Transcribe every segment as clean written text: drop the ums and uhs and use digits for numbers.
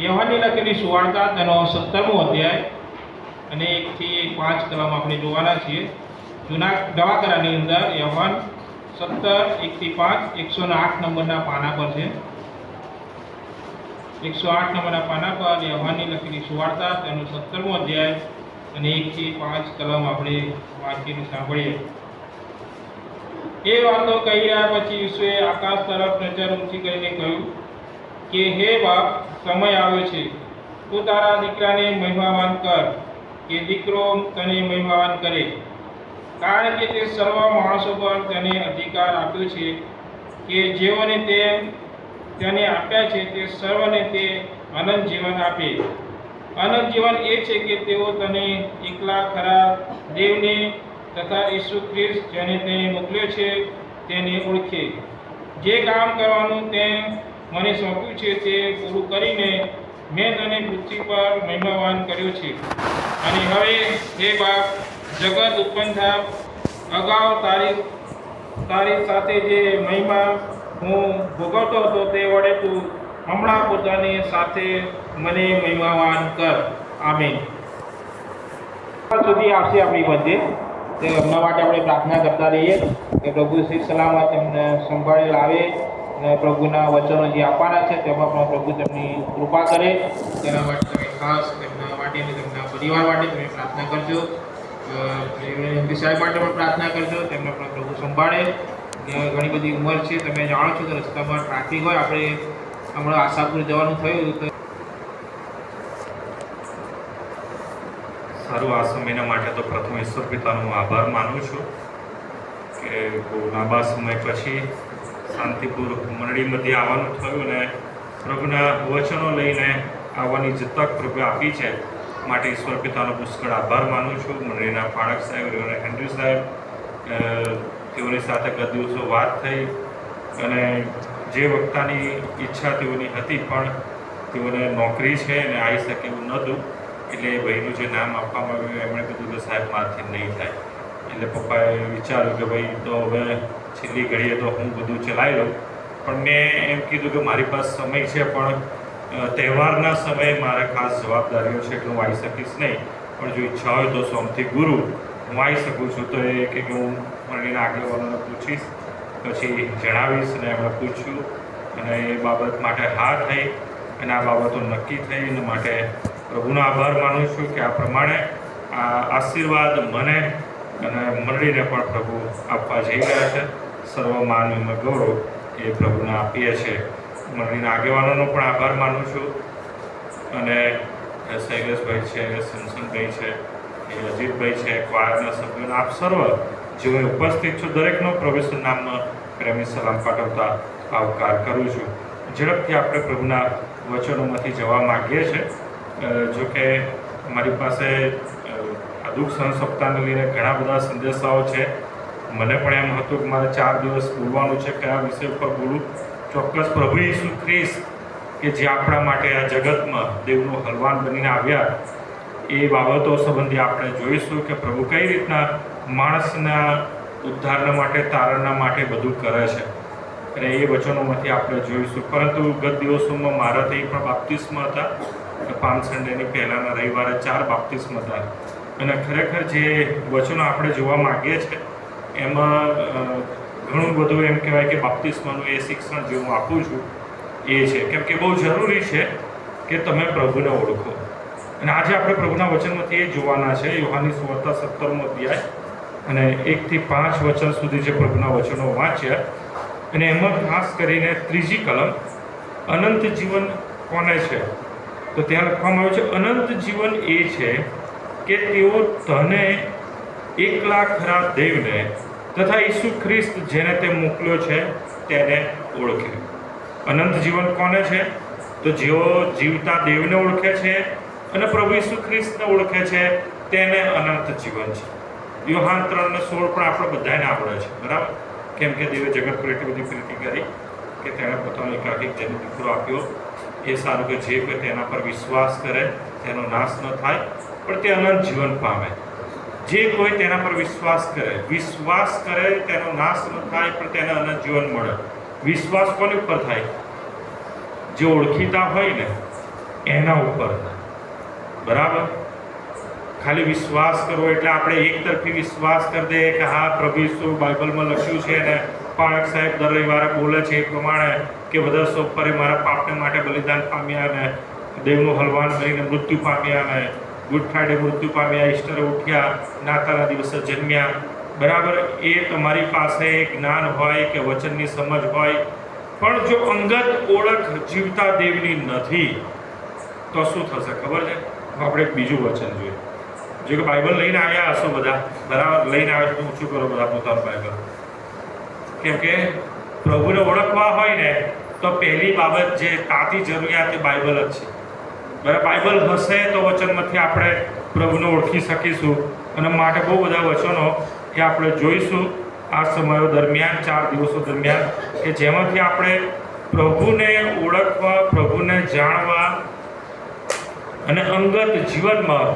યહોવાનની લખેલી સુવાર્તા તેનો 17મો અધ્યાય અને 1 થી 5 કલમ આપણે જોવાના છીએ. નવા કરારની અંદર યહોવાન 17 1 થી 5 108 નંબરના પાના પર છે. 108 નંબરના પાના પર યહોવાનની લખેલી સુવાર્તા તેનો 17મો અધ્યાય અને 1 થી 5 કલમ આપણે વાંચીને સાંભળીએ. એ વાતો કહી રહ્યા પછી ઈસુએ આકાશ તરફ નજર ઊંચી કરીને કહ્યું કે હે બાપ, સમય આવ્યો છે, તું તારા દીકરાને મહિમાવાન કર, કે દીકરો તને મહિમાવાન કરે, કારણ કે તે સર્વ માણસો પર તેને અધિકાર આપ્યો છે, કે જેઓને તેને આપ્યા છે તે સર્વને તે અનંત જીવન આપે. અનંત જીવન એ છે કે તેઓ તને એકલા ખરા દેવને તથા ઈસુ ખ્રિસ્ત જેને તેને મોકલ્યો છે તેને ઓળખે. જે કામ કરવાનું તે મને સોંપ્યું છે તે પૂરું કરીને મેં તને પૃથ્વી પર મહિમાવાન કર્યો છે. અને હવે હે બાપ, જગત ઉત્પન્ન થયા અગાઉ તારી સાથે જે મહિમા હું ભોગવતો હતો તે વડે તું હમણાં પોતાની સાથે મને મહિમાવાન કર. આમીન. સુધી આવશે આપણી મધ્ય, તે એમના માટે આપણે પ્રાર્થના કરતા રહીએ કે પ્રભુ શ્રી સલામત તેમને સંભાળી લાવે અને પ્રભુના વચનો જે આપવાના છે તેમાં પણ પ્રભુ તેમની કૃપા કરે. તેના માટે તમે ખાસ તેમના માટે અને તેમના પરિવાર માટે તમે પ્રાર્થના કરજો. એમપી સાહેબ માટે પણ પ્રાર્થના કરજો, તેમને પણ પ્રભુ સંભાળે. ઘણી બધી ઉંમર છે, તમે જાણો છો કે રસ્તામાં ટ્રાફિક હોય. આપણે હમણાં આશાપુર જવાનું થયું તો સારું, આ સમયના માટે તો પ્રથમ ઈશ્વર પિતાનો આભાર માનું છું કે બહુ લાંબા સમય પછી શાંતિપૂર્વક મંડળી મધ્ય આવવાનું થયું અને પ્રભુના વચનો લઈને આવવાની જે તક પ્રભુ આપી છે માટે ઈશ્વર પિતાનો પુષ્કળ આભાર માનું છું. મંડળીના પાળક સાહેબ અને હેનરી સાહેબ, તેઓની સાથે ગત દિવસો વાત થઈ અને જે વક્તાની ઈચ્છા તેઓની હતી પણ તેઓને નોકરી છે અને આવી શકે એવું નહોતું, એટલે ભાઈનું જે નામ આપવામાં આવ્યું એમણે કીધું કે સાહેબ મારાથી નહીં થાય. એટલે પપ્પાએ વિચાર્યું કે ભાઈ તો હવે છેલ્લી ઘડીએ તો હું બધું ચલાવી લઉં, પણ મેં એમ કીધું કે મારી પાસે સમય છે પણ તહેવારના સમયે મારે ખાસ જવાબદારીઓ છે એટલે હું આવી શકીશ નહીં, પણ જો ઈચ્છા હોય તો સોમથી ગુરુ હું આવી શકું છું. તો એ કે હું મંડળીના આગેવાનોને પૂછીશ, પછી જણાવીશ. અને એમણે પૂછ્યું અને એ બાબત માટે હા થઈ અને આ બાબતો નક્કી થઈ. એના માટે પ્રભુનો આભાર માનું છું કે આ પ્રમાણે આ આશીર્વાદ મને અને મંડળીને પણ પ્રભુ આપવા જઈ રહ્યા છે. સર્વ માન અને ગૌરવ એ પ્રભુને આપીએ છીએ. મંડળીના આગેવાનોનો પણ આભાર માનું છું અને શૈલેષભાઈ છે, સમસનભાઈ છે, એ અજીતભાઈ છે, ક્વારના સભ્યોને આપ સર્વ જેઓ ઉપસ્થિત છો દરેકનો પ્રભુ નામનો પ્રેમી સલામ પાઠવતા આવકાર કરું છું. ઝડપથી આપણે પ્રભુના વચનોમાંથી જવા માગીએ છીએ. જોકે મારી પાસે આ દુઃખ સહન સપ્તાહને લઈને ઘણા બધા સંદેશાઓ છે. મને પણ એમ હતું કે મારે 4 દિવસ બોલવાનું છે, કયા વિષય ઉપર બોલું. ચોક્કસ પ્રભુ ઈસુ ખ્રિસ્ત કે જે આપણા માટે આ જગતમાં દેવનું હલવાન બનીને આવ્યા એ બાબતો સંબંધી આપણે જોઈશું કે પ્રભુ કઈ રીતના માણસના ઉદ્ધારના માટે, તારણના માટે બધું કરે છે અને એ વચનોમાંથી આપણે જોઈશું. પરંતુ ગત દિવસોમાં મારાથી પણ બાપ્તિસ્મ હતા. પામ સન્ડેની પહેલાંના રવિવારે 4 બાપ્તિસ્મ હતા અને ખરેખર જે વચનો આપણે જોવા માગીએ છીએ એમાં ઘણું બધું એમ કહેવાય કે બાપ્તિસ્મનું એ શિક્ષણ જે હું આપું છું એ છે, કેમ કે બહુ જરૂરી છે કે તમે પ્રભુને ઓળખો. અને આજે આપણે પ્રભુના વચનમાંથી એ જોવાના છે. યોહાનની સુવાર્તા 17મો અધ્યાય અને 1 થી 5 વચન સુધી જે પ્રભુના વચનો વાંચ્યા અને એમાં ખાસ કરીને 3જી કલમ અનંત જીવન કોને છે તો ત્યાં લખવામાં આવ્યું છે અનંત જીવન એ છે કે તેઓ તને એકલા ખરા દેવને તથા ઈસુ ખ્રિસ્ત જેને તે મોકલ્યો છે તેને ઓળખે. અનંત જીવન કોને છે તો જેઓ જીવતા દેવને ઓળખે છે અને પ્રભુ ઈસુ ખ્રિસ્તને ઓળખે છે તેને અનંત જીવન છે. યોહાન 3:16 પણ આપણે બધાને આવડે છે, બરાબર? કેમ કે દેવે જગત પર એટલી બધી પ્રીતિ કરી કે તેણે પોતાનો એકાધિક જન્મ દીકરો આપ્યો. એ સારું કે જે કોઈ તેના પર વિશ્વાસ કરે તેનો નાશ ન થાય પણ તે અનંત જીવન પામે. જે કોઈ તેના પર વિશ્વાસ કરે તેનો નાશ ન થાય પણ તેને અનંત જીવન મળે. વિશ્વાસ કોની ઉપર થાય? જે ઓળખીતા હોય ને એના ઉપર. બરાબર? ખાલી વિશ્વાસ કરવો એટલે આપણે એક તરફી વિશ્વાસ કરી દઈએ કે હા પ્રભુ ઈસુ બાઇબલમાં લખ્યું છે અને પાળક સાહેબ દર રવિવારે બોલે છે એ પ્રમાણે કે બધા સોમવારે મારા પાપને માટે બલિદાન પામ્યા અને દેવનું હલવાન કરીને મૃત્યુ પામ્યા અને ગુડ ફ્રાઈડે મૃત્યુ પામ્યા, ઈસ્ટરે ઉઠ્યા, નાતાલના દિવસે જન્મ્યા. બરાબર? એ તમારી પાસે જ્ઞાન હોય કે વચનની સમજ હોય, પણ જો અંગત ઓળખ જીવતા દેવની નથી તો શું થશે ખબર છે? આપણે બીજું વચન જોઈએ. જો કે બાઇબલ લઈને આવ્યા હશો બધા, બરાબર? લઈને આવ્યા તો ઊંચું કરો બધા પોતાનું બાઇબલ. કેમ કે પ્રભુને ઓળખવા હોય ને તો પહેલી બાબત જે તાતી જરૂરિયાત એ બાઇબલ જ છે. બરાબર? બાઇબલ હશે તો વચનમાંથી આપણે પ્રભુને ઓળખી શકીશું. અને માટે બહુ બધા વચનો એ આપણે જોઈશું આ સમયો દરમિયાન, 4 દિવસો દરમિયાન, કે જેમાંથી આપણે પ્રભુને ઓળખવા, પ્રભુને જાણવા અને અંગત જીવનમાં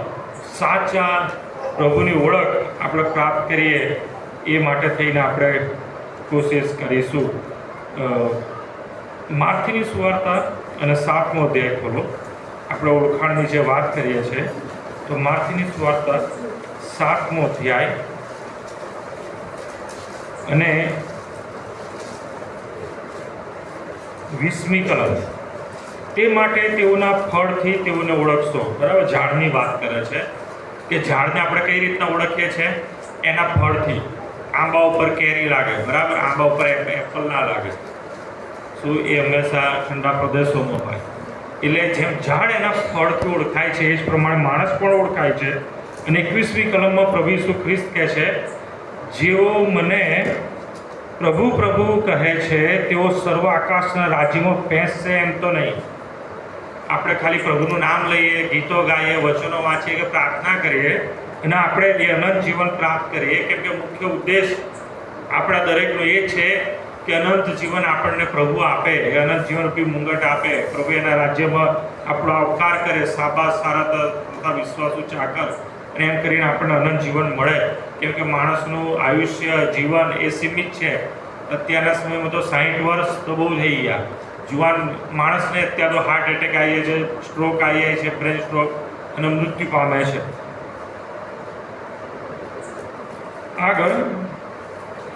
સાચા પ્રભુની ઓળખ આપણે પ્રાપ્ત કરીએ એ માટે થઈને આપણે કોશિશ કરીશું. માર્થીની સુવાર્તા અને 7મો અધ્યાય ખોલો. આપણે ઓળખાણની જે વાત કરીએ છીએ તો માર્થીની સુવાર્તા 7મો અધ્યાય અને 20મી કલમ. તે માટે તેઓના ફળથી તેઓને ઓળખશો. બરાબર? ઝાડની વાત કરે છે કે ઝાડને આપણે કઈ રીતના ઓળખીએ છીએ? એના ફળથી. આંબા ઉપર કેરી લાગે, બરાબર? આંબા ઉપર એપલ ના લાગે. શું? એ હંમેશા ઠંડા પ્રદેશોમાં હોય. એટલે જેમ ઝાડ એના ફળથી ઓળખાય છે એ જ પ્રમાણે માણસ પણ ઓળખાય છે. અને 21મી કલમમાં પ્રભુ ઈસુ ખ્રિસ્ત કહે છે, જેઓ મને પ્રભુ પ્રભુ કહે છે તેઓ સર્વ આકાશના રાજ્યમાં પહેરશે એમ તો નહીં. આપણે ખાલી પ્રભુનું નામ લઈએ, ગીતો ગાઈએ, વચનો વાંચીએ કે પ્રાર્થના કરીએ અને આપણે એ અનંત જીવન પ્રાપ્ત કરીએ, કેમ કે મુખ્ય ઉદ્દેશ આપણા દરેકનો એ છે કે અનંત જીવન આપણને પ્રભુ આપે, એ અનંત જીવન રૂપી મુંગટ આપે, પ્રભુ એના રાજ્યમાં આપણો આવકાર કરે, સાબાસ સારા તથા વિશ્વાસુ ચાકર, અને એમ કરીને આપણને અનંત જીવન મળે. કેમ કે માણસનું આયુષ્ય જીવન એ સીમિત છે. અત્યારના સમયમાં તો 60 વર્ષ તો બહુ થઈ ગયા. જુવાન માણસને અત્યારે તો હાર્ટ એટેક આવી છે, સ્ટ્રોક આવી જાય છે, બ્રેન સ્ટ્રોક, અને મૃત્યુ પામે છે. આગળ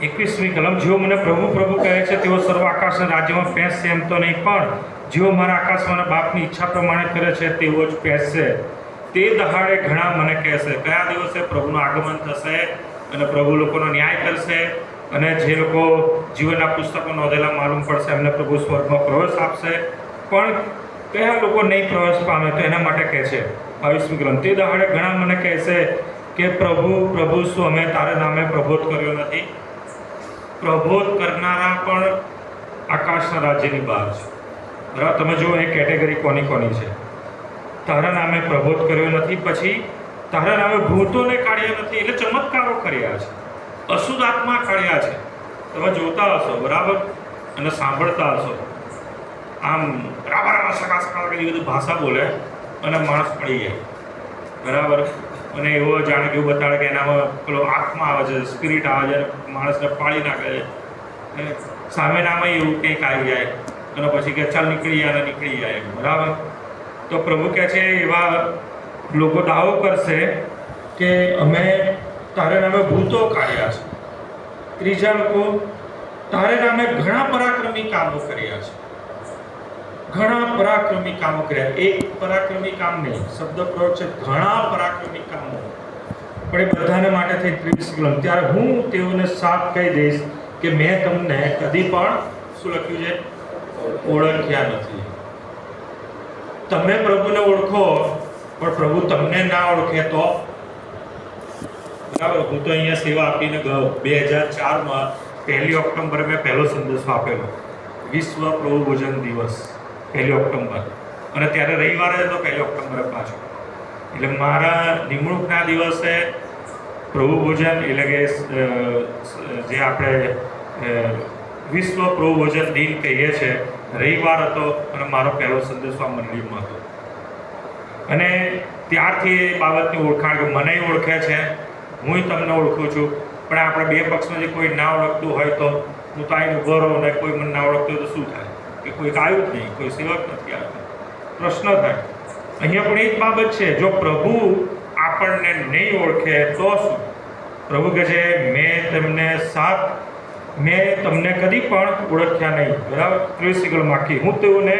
21મી કલમ. જેઓ મને પ્રભુ પ્રભુ કહે છે તેઓ સર્વ આકાશના રાજ્યમાં પહેરશે એમ તો નહીં, પણ જેઓ મારા આકાશમાંના બાપની ઈચ્છા પ્રમાણે કરે છે તેઓ જ પહેરશે. તે દહાડે ઘણા મને કહેશે. કયા દિવસે? પ્રભુનું આગમન થશે અને પ્રભુ લોકોનો ન્યાય કરશે અને જે લોકો જીવનના પુસ્તકો નોંધેલા માલુમ પડશે એમને પ્રભુ સ્વર્ગમાં પ્રવેશ આપશે. પણ કયા લોકો નહીં પ્રવેશ પામે તો એના માટે કહે છે 22મી કલમ. તે દહાડે ઘણા મને કહેશે કે પ્રભુ પ્રભુ શું અમે તારા નામે પ્રબોધ કર્યો નથી? પ્રબોધ કરનારા પણ આકાશના રાજ્યની બહાર છે. બરાબર? તમે જુઓ એ કેટેગરી કોની કોની છે. તારા નામે પ્રબોધ કર્યો નથી, પછી તારા નામે ભૂતોને કાઢ્યા નથી, એટલે ચમત્કારો કર્યા છે, અશુદ્ધ આત્મા કાઢ્યા છે. તમે જોતા હશો, બરાબર? અને સાંભળતા હશો. આમ બરાબર સકા સકા એ બધી ભાષા બોલે અને માણસ પડી જાય. બરાબર? અને એવો જાણે કે એવું બતાડે કે એનામાં પેલો આત્મા આવે છે, સ્પિરિટ આવે છે, માણસને પાળી નાખે છે. સામેનામાં એવું કંઈક આવી જાય અને પછી કે ચાલ નીકળી જાય અને નીકળી જાય. બરાબર? તો પ્રભુ કહે છે એવા લોકો દાવો કરશે કે અમે તારે નામે ભૂતો કાઢ્યા છે. ત્રીજા લોકો તારે નામે ઘણા પરાક્રમી કામો કર્યા છે. ઘણા પરાક્રમી કામો કર્યા. એક પરાક્રમી કામ નહીં, શબ્દ પ્રયોગ છે ઘણા પરાક્રમી કામો. પણ એ બધાને માટે થઈ 23 કલમ. ત્યારે હું તેઓને સાફ કહી દઈશ કે મેં તમને કદી પણ શું લખ્યું છે? ઓળખ્યા નથી. તમે પ્રભુને ઓળખો પણ પ્રભુ તમને ના ઓળખે તો? બરાબર? હું તો અહીંયા સેવા આપીને ગયો 2004માં 1 ઓક્ટોબરે મેં પહેલો સંદેશો આપેલો, વિશ્વ પ્રભુ ભોજન દિવસ 1 ઓક્ટોબર, અને ત્યારે રવિવારે હતો 1 ઓક્ટોબરે પાછો. એટલે મારા નિમણૂકના દિવસે પ્રભુ ભોજન એટલે કે જે આપણે વિશ્વ પ્રભુ ભોજન દિન કહીએ છીએ, રવિવાર હતો અને મારો પહેલો સંદેશો આ મંડળીમાં હતો. અને ત્યારથી એ બાબતની ઓળખાણ કે મને ઓળખે છે, હું તમને ઓળખું છું. પણ આપણે બે પક્ષમાંથી કોઈ ના ઓળખતું હોય તો હું તો આવીને ઉભો રહું અને કોઈ મને ના ઓળખતું હોય તો શું થાય? કે કોઈ આવ્યું જ નહીં, કોઈ સેવક નથી આવ્યું. પ્રશ્ન થાય અહીંયા પણ એક બાબત છે, જો પ્રભુ આપણને નહીં ઓળખે તો શું? પ્રભુ કહે છે મેં તમને કદી પણ ઓળખ્યા નહીં. બરાબર, 30 માખી હું તેઓને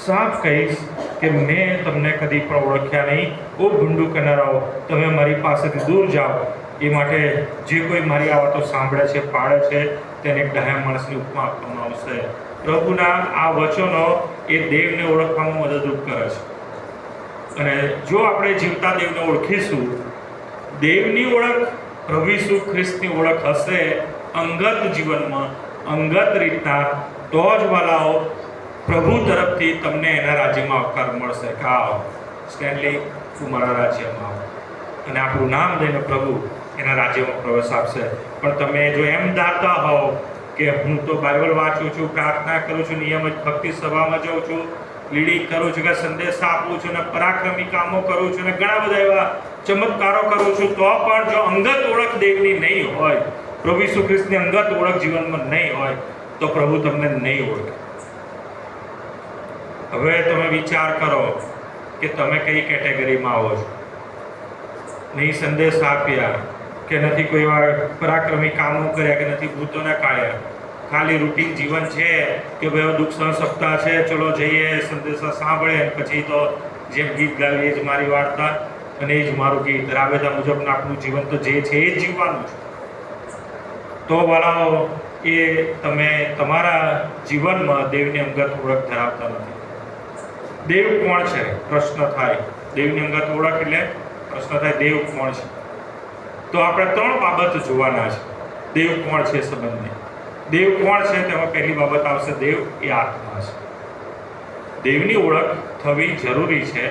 સાફ કહીશ કે મેં તમને કદી પણ ઓળખ્યા નહીં. ઓ ભૂંડું કરનારાઓ, તમે મારી પાસેથી દૂર જાઓ. એ માટે જે કોઈ મારી આ વાતો સાંભળે છે, પાળે છે, તેને એક ડાહ્યા માણસની ઉપમા આપવામાં આવશે. પ્રભુના આ વચનો એ દેવને ઓળખવામાં મદદરૂપ કરે છે. અને જો આપણે જીવતા દેવને ઓળખીશું, દેવની ઓળખ પ્રભુ ઈસુ ખ્રિસ્તની ઓળખ હશે અંગત જીવનમાં, અંગત રીતના, તો જ વાલાઓ પ્રભુ તરફથી તમને એના રાજ્યમાં આવકાર મળશે કે આવો સ્ટેનલી, તું મારા રાજ્યમાં આવો. અને આપણું નામ દઈને પ્રભુ એના રાજ્યમાં પ્રવેશ આપશે. પણ તમે જો એમ ધારતા હોવ કે હું તો બાઇબલ વાંચું છું, પ્રાર્થના કરું છું, નિયમિત ભક્તિ સભામાં જાઉં છું, લીડિંગ કરું છું, કે સંદેશ આપું છું, અને પરાક્રમી કામો કરું છું, અને ઘણા બધા એવા ચમત્કારો કરું છું, તો પણ જો અંગત ઓળખ દેવની નહીં હોય, પ્રભુ ઈસુ ખ્રિસ્તની અંગત ઓળખ જીવનમાં નહીં હોય, તો પ્રભુ તમને નહીં ઓળખે. હવે તમે વિચાર કરો કે તમે કઈ કેટેગરીમાં આવો છો. નહીં સંદેશ આપ્યા, કે નથી કોઈ વાર પરાક્રમી કામો કર્યા, કે નથી ભૂતોને કાઢ્યા, ખાલી રૂટીન જીવન છે કે ભાઈ દુઃખ સહન સપ્તાહ છે, ચલો જઈએ સંદેશા સાંભળે, પછી તો જેમ ગીત ગાવીએ એ જ મારી વાર્તા અને એ જ મારું ગીત, રાબેતા મુજબનું આપણું જીવન તો જે છે એ જ જીવવાનું છે. તો વાળાઓ, એ તમે તમારા જીવનમાં દેવની અંગત ઓળખ ધરાવતા નથી. દેવ કોણ છે પ્રશ્ન થાય. દેવની અંગત ઓળખ એટલે પ્રશ્ન થાય દેવ કોણ છે. તો આપણે 3 બાબત જોવાના છે. દેવ કોણ છે સંબંધની. દેવ કોણ છે તેમાં પહેલી બાબત આવશે, દેવ એ આત્મા છે. દેવની ઓળખ થવી જરૂરી છે.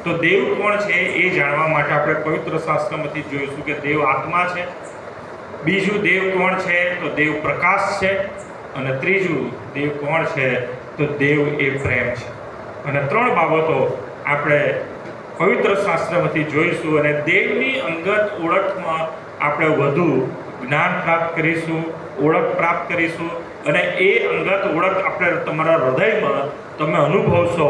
તો દેવ કોણ છે એ જાણવા માટે આપણે પવિત્ર શાસ્ત્રમાંથી જોઈશું કે દેવ આત્મા છે. બીજું, દેવ કોણ છે તો દેવ પ્રકાશ છે. અને ત્રીજું, દેવ કોણ છે તો દેવ એ પ્રેમ છે. અને 3 બાબતો આપણે પવિત્ર શાસ્ત્રમાંથી જોઈશું, અને દેવની અંગત ઓળખમાં આપણે વધુ જ્ઞાન પ્રાપ્ત કરીશું, ઓળખ પ્રાપ્ત કરીશું. અને એ અંગત ઓળખ આપણે તમારા હૃદયમાં તમે અનુભવશો.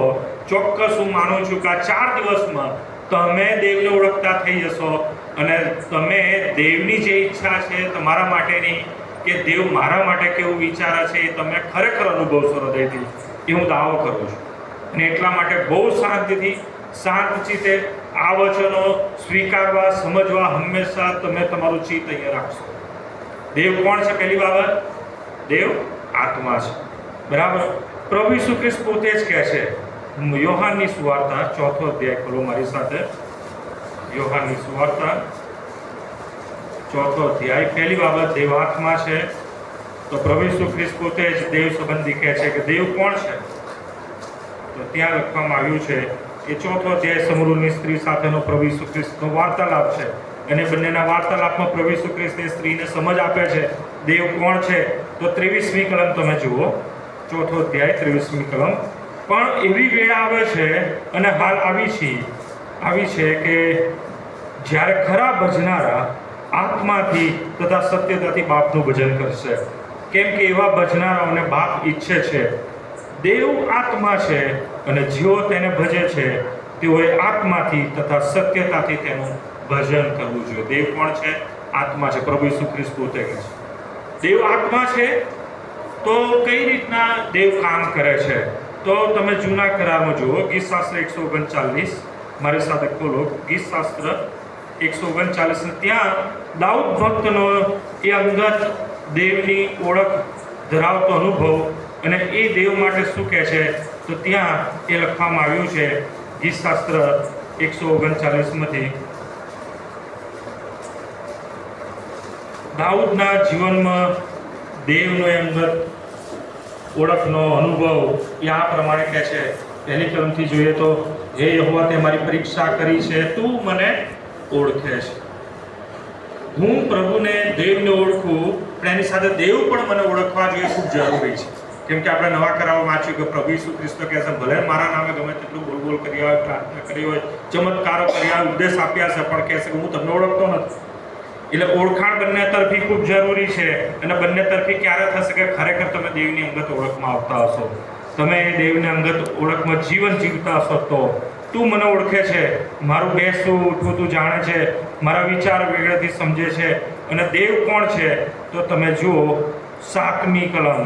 ચોક્કસ હું માનું છું કે આ 4 દિવસમાં તમે દેવને ઓળખતા થઈ જશો, અને તમે દેવની જે ઈચ્છા છે તમારા માટેની, કે દેવ મારા માટે કેવું વિચારે છે, એ તમે ખરેખર અનુભવશો હૃદયથી. એ હું દાવો કરું છું. અને એટલા માટે બહુ શાંતિથી, શાંતચિત્તે આ વચનો સ્વીકારવા, સમજવા હંમેશા તમે તમારું ચિત્ત અહીંયા રાખશો. દેવ કોણ છે? પહેલી બાબત, દેવ આત્મા છે. બરાબર. પ્રભુ ઈસુ ખ્રિસ્ત પોતે જ કહે છે, યોહાનની સુવાર્તા 4થો અધ્યાય ખોલો મારી સાથે. યોહાનની સુવાર્તા 4થો અધ્યાય. પહેલી બાબત દેવ આત્મા છે. તો પ્રભુ ઈસુ ખ્રિસ્ત પોતે જ દેવ સંબંધી કહે છે કે દેવ કોણ છે. તો ત્યાં લખવામાં આવ્યું છે એ 4થો અધ્યાય સમરૂલની સ્ત્રી સાથેનો પ્રભુ ઈસુ ખ્રિસ્તનો વાર્તાલાપ છે. અને બંનેના વાર્તાલાપમાં પ્રભુ ઈસુ ખ્રિસ્ત એ સ્ત્રીને સમજ આપે છે દેવ કોણ છે. તો 23મી કલમ તમે જુઓ, 4થો અધ્યાય 23મી કલમ. પણ એવી વેળ આવે છે, અને હાલ આવી છે કે જ્યારે ખરા ભજનારા આત્માથી તથા સત્યતાથી બાપનું ભજન કરશે. કેમ કે એવા ભજનારાઓને બાપ ઈચ્છે છે. દેવ આત્મા છે, અને જેઓ તેને ભજે છે તેઓએ આત્માથી તથા સત્યતાથી તેનું ભજન કરવું જોઈએ. દેવ કોણ છે? આત્મા છે. પ્રભુ ઈસુ ખ્રિસ્ત પોતે કહે છે દેવ આત્મા છે. તો કઈ રીતના દેવ કામ કરે છે? તો તમે જૂના કરારમાં જુઓ, ગીતશાસ્ત્ર 139 મારી સાથે ખોલો. ગીતશાસ્ત્ર 139. ત્યાં દાઉદ ભક્તનો એ અંગત દેવની ઓળખ ધરાવતો અનુભવ, અને એ દેવ માટે શું કહે છે તો ત્યાં એ લખવામાં આવ્યું છે ગીતશાસ્ત્ર 139માંથી. દાઉદના જીવનમાં દેવનો અંગત ઓળખનો અનુભવ એ આ પ્રમાણે કહે છે. પહેલી કલમથી જોઈએ તો, હે યહોવા, તે મારી પરીક્ષા કરી છે, તું મને ઓળખે છે. હું પ્રભુને, દેવને ઓળખું, પણ એની સાથે દેવ પણ મને ઓળખવા જોઈએ, ખૂબ જરૂરી છે. કેમ કે આપણે નવા કરારમાં વાંચ્યું કે પ્રભુ ઈસુ ખ્રિસ્ત કહે છે, ભલે મારા નામે ગમે તેટલું બોલ કરી હોય, પ્રાર્થના કરી હોય, ચમત્કારો કર્યા હોય, ઉપદેશ આપ્યા છે, પણ કહે છે કે હું તમને ઓળખતો નથી. એટલે ઓળખાણ બંને તરફી ખૂબ જરૂરી છે. અને બંને તરફી ક્યારે થશે કે ખરેખર તમે દેવની અંગત ઓળખમાં આવતા હશો, તમે દેવની અંગત ઓળખમાં જીવન જીવતા હશો, તો તું મને ઓળખે છે, મારું બેસતું ઉઠવું તું જાણે છે, મારા વિચાર વેગળેથી સમજે છે. અને દેવ કોણ છે તો તમે જુઓ 7મી કલમ,